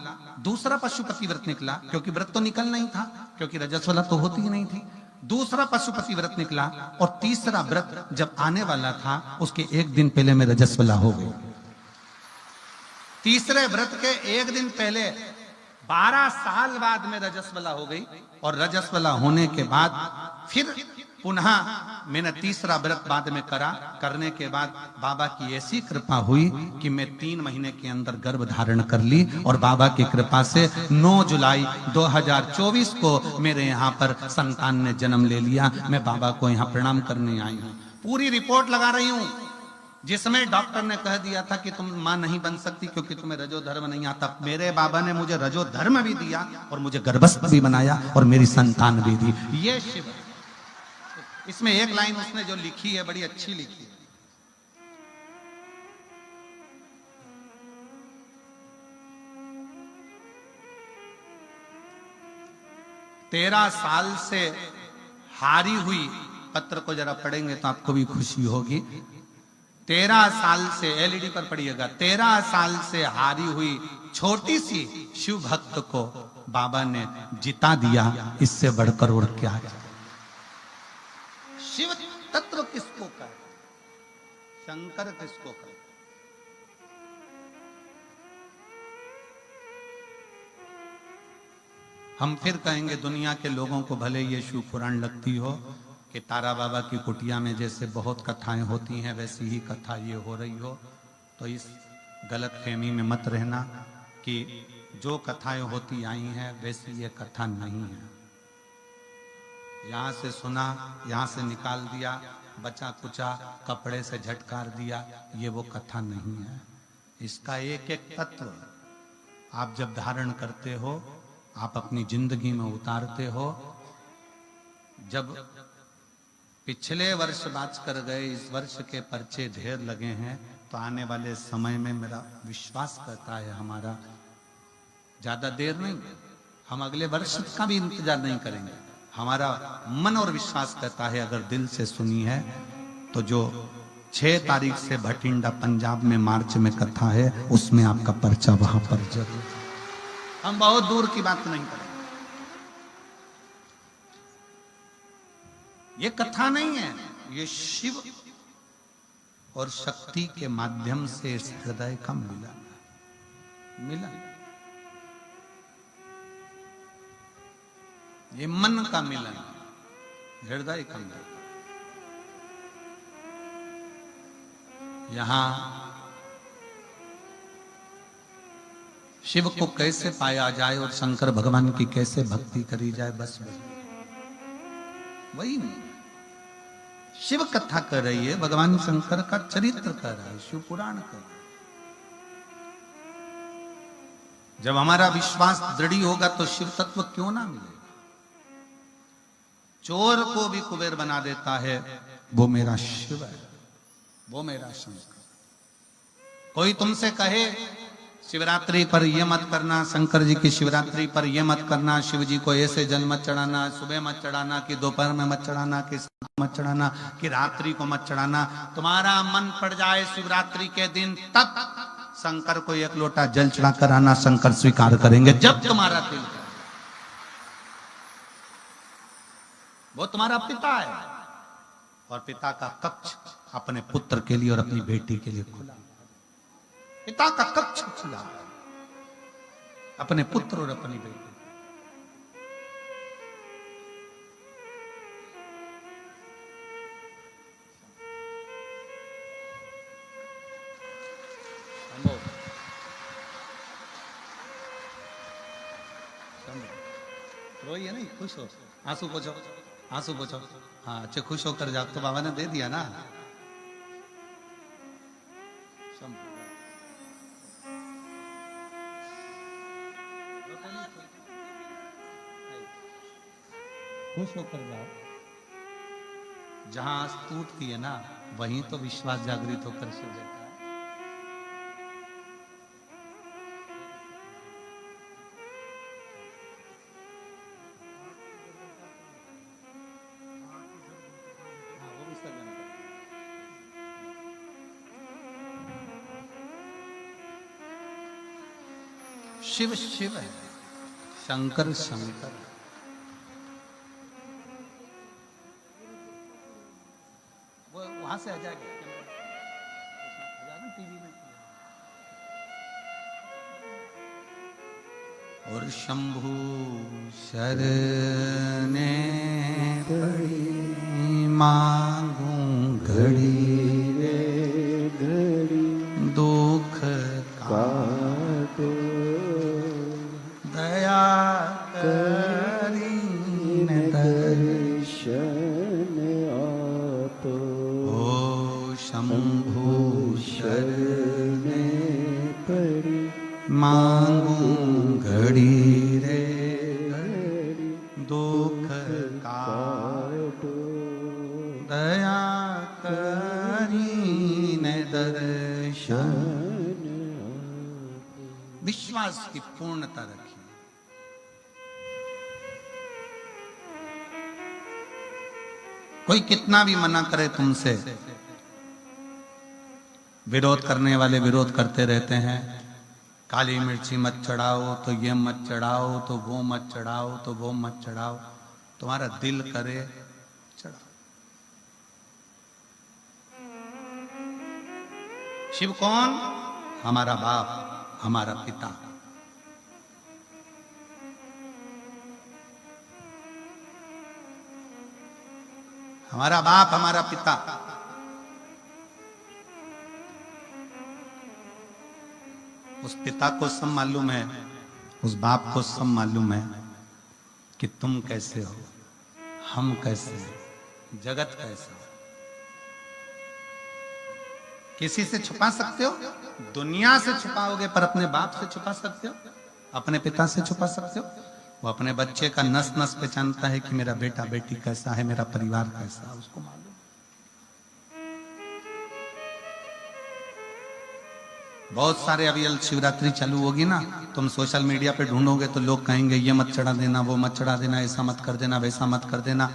दूसरा पशुपति व्रत निकला, क्योंकि व्रत तो निकल नहीं था, क्योंकि रजस्वला तो होती ही नहीं थी। दूसरा पशुपति व्रत निकला और तीसरा व्रत जब आने वाला था उसके 1 दिन पहले मैं रजस्वला हो गई। तीसरे व्रत के 1 दिन पहले 12 साल बाद में रजस्वला हो गई। और रजस्वला होने के बाद फिर पुनः मैंने तीसरा व्रत बाद में करा। करने के बाद बाबा की ऐसी कृपा हुई कि मैं 3 महीने के अंदर गर्भ धारण कर ली। और बाबा की कृपा से 9 जुलाई 2024 को मेरे यहाँ पर संतान ने जन्म ले लिया। मैं बाबा को यहाँ प्रणाम करने आई हूँ। पूरी रिपोर्ट लगा रही हूँ, जिसमें डॉक्टर ने कह दिया था कि तुम मां नहीं बन सकती क्योंकि तुम्हें रजो धर्म नहीं आता। मेरे बाबा ने मुझे रजो धर्म भी दिया और मुझे गर्भस्थ भी बनाया और मेरी संतान भी दी। ये शिव। इसमें एक लाइन उसने जो लिखी है बड़ी अच्छी लिखी है। तेरह साल से हारी हुई, पत्र को जरा पढ़ेंगे तो आपको भी खुशी होगी। 13 साल से, LED पर पढ़िएगा, 13 साल से हारी हुई छोटी सी शिव भक्त को बाबा ने जिता दिया। इससे बढ़कर और क्या है? शिव तत्व किसको कहे, शंकर किसको कहे? हम फिर कहेंगे दुनिया के लोगों को भले ये शिव पुराण लगती हो कि तारा बाबा की कुटिया में जैसे बहुत कथाएं होती हैं वैसी ही कथा ये हो रही हो, तो इस गलत फहमी में मत रहना कि जो कथाएं होती आई हैं वैसी ये कथा नहीं है। यहाँ से सुना, यहाँ से निकाल दिया, बचा कुचा कपड़े से झटकार दिया, ये वो कथा नहीं है। इसका एक एक तत्व आप जब धारण करते हो, आप अपनी जिंदगी में उतारते हो। जब पिछले वर्ष बात कर गए, इस वर्ष के पर्चे ढेर लगे हैं, तो आने वाले समय में मेरा विश्वास करता है हमारा ज्यादा देर नहीं, हम अगले वर्ष का भी इंतजार नहीं करेंगे। हमारा मन और विश्वास कहता है अगर दिल से सुनी है तो जो 6 तारीख से भटिंडा पंजाब में मार्च में कथा है, उसमें आपका पर्चा वहां पर जरूर। हम बहुत दूर की बात नहीं करें, ये कथा नहीं है, ये शिव और शक्ति के माध्यम से इस हृदय का मिलन, ये मन का मिलन, हृदय का मिलन। यहां शिव को कैसे पाया जाए और शंकर भगवान की कैसे भक्ति करी जाए, बस वही नहीं। शिव कथा कर रही है, भगवान शंकर का चरित्र कर रहा है, शिव पुराण कर रहा है। जब हमारा विश्वास दृढ़ होगा तो शिव तत्व क्यों ना मिलेगा। चोर को भी कुबेर बना देता है, वो मेरा शिव है, वो मेरा शंकर। कोई तुमसे कहे शिवरात्रि पर ये मत करना, शंकर जी की शिवरात्रि पर ये मत करना, शिव जी को ऐसे जल मत चढ़ाना, सुबह मत चढ़ाना, कि दोपहर में मत चढ़ाना, कि मत चढ़ाना, कि रात्रि को मत चढ़ाना, तुम्हारा मन पड़ जाए शिवरात्रि के दिन, तब शंकर को 1 लोटा जल चढ़ाकर आना, शंकर स्वीकार करेंगे। जब तुम्हारा दिल, वो तुम्हारा पिता है और पिता का कक्ष अपने पुत्र के लिए और अपनी बेटी के लिए खुला, पिता का कक्ष खुला अपने पुत्र और अपनी बेटी। रोइए नहीं, खुश हो, आंसू पोछो, आंसू पोछो। हाँ, अच्छे खुश होकर जाओ, तो बाबा ने दे दिया ना। खुश होकर जाओ। जहां आस टूटती है ना, वहीं तो विश्वास जागृत होकर सो जाता है। शिव शिव है, शंकर शंकर। वो वहां से आ जाएगा टीवी में। और शंभु शरणे पड़ी मांगू घड़ी रे घड़ी, दुख काटो दया करीन दर्शन आपो। ओ शंभु शरणे पड़ी मांगू घड़ी रे घड़ी, दुख काटो दया करीन दर्शन। विश्वास की पूर्णता रखिए। कोई कितना भी मना करे तुमसे, विरोध करने वाले विरोध करते रहते हैं। काली मिर्ची मत चढ़ाओ, तो ये मत चढ़ाओ, तो वो मत चढ़ाओ, तो वो मत चढ़ाओ। तुम्हारा दिल करे चढ़ाओ। शिव कौन? हमारा बाप, हमारा पिता। हमारा बाप, हमारा पिता। उस पिता को सब मालूम है, उस बाप को सब मालूम है कि तुम कैसे हो, हम कैसे हैं, जगत कैसा है। किसी से छुपा सकते हो? दुनिया से छुपाओगे, पर अपने बाप से छुपा सकते हो? अपने पिता से छुपा सकते हो? वो अपने बच्चे का नस नस पहचानता है कि मेरा बेटा बेटी कैसा है, मेरा परिवार कैसा है, उसको मालूम। बहुत सारे अभी शिवरात्रि चालू होगी ना, तुम सोशल मीडिया पे ढूंढोगे तो लोग कहेंगे ये मत चढ़ा देना, वो मत चढ़ा देना, ऐसा मत कर देना, वैसा मत कर देना।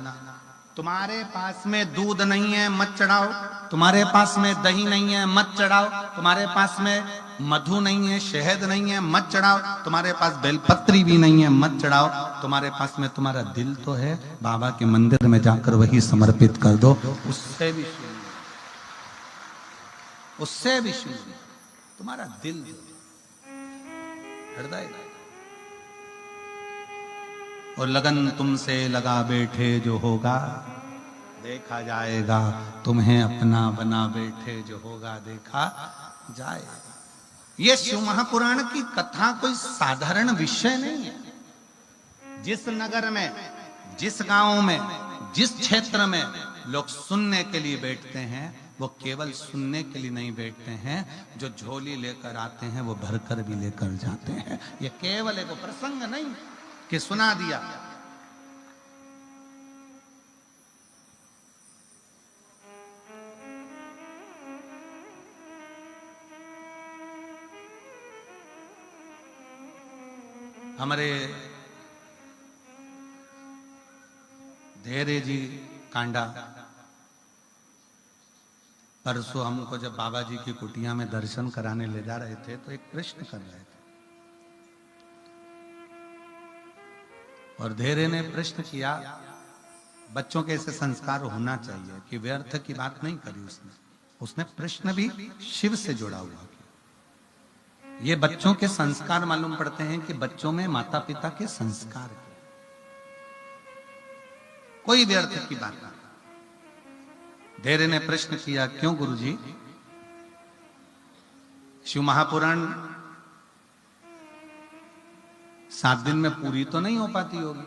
तुम्हारे पास में दूध नहीं है मत चढ़ाओ, तुम्हारे पास में दही नहीं है मत चढ़ाओ, तुम्हारे पास में मधु नहीं है, शहद नहीं है मत चढ़ाओ, तुम्हारे पास बेलपत्री भी नहीं है मत चढ़ाओ, तुम्हारे पास में तुम्हारा दिल तो है, बाबा के मंदिर में जाकर वही समर्पित कर दो, उससे भी शुद्ध, उससे भी शुद्ध तुम्हारा दिल, हृदय। और लगन तुमसे लगा बैठे जो होगा देखा जाएगा, तुम्हें अपना बना बैठे जो होगा देखा जाएगा। ये शिव महापुराण की कथा कोई साधारण विषय नहीं है। जिस नगर में, जिस गांव में, जिस क्षेत्र में लोग सुनने के लिए बैठते हैं, वो केवल सुनने के लिए नहीं बैठते हैं, जो झोली लेकर आते हैं वो भरकर भी लेकर जाते हैं। ये केवल एक प्रसंग नहीं कि सुना दिया। हमारे धैर्य जी कांडा परसों हमको जब बाबा जी की कुटिया में दर्शन कराने ले जा रहे थे तो एक प्रश्न कर रहे थे, और धैर्य ने प्रश्न किया, बच्चों के ऐसे संस्कार होना चाहिए कि व्यर्थ की बात नहीं करी उसने प्रश्न भी शिव से जोड़ा हुआ। ये बच्चों के संस्कार मालूम पड़ते हैं कि बच्चों में माता पिता के संस्कार है, कोई व्यर्थ की बात नहीं। धैर्य ने प्रश्न किया, क्यों गुरुजी, शिव महापुराण 7 दिन में पूरी तो नहीं हो पाती होगी,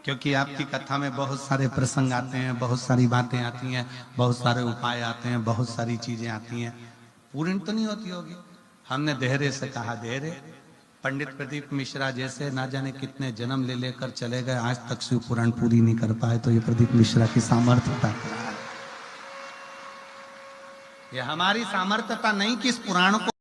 क्योंकि आपकी कथा में बहुत सारे प्रसंग आते हैं, बहुत सारी बातें आती हैं, बहुत सारे उपाय आते हैं, बहुत सारी चीजें आती हैं, पूरी तो नहीं होती होगी। हमने धैर्य से कहा, धैर्य, पंडित प्रदीप मिश्रा जैसे ना जाने कितने जन्म ले लेकर चले गए, आज तक शिव पुराण पूरी नहीं कर पाए, तो ये प्रदीप मिश्रा की सामर्थ्यता है। ये हमारी सामर्थ्यता नहीं कि इस पुराण को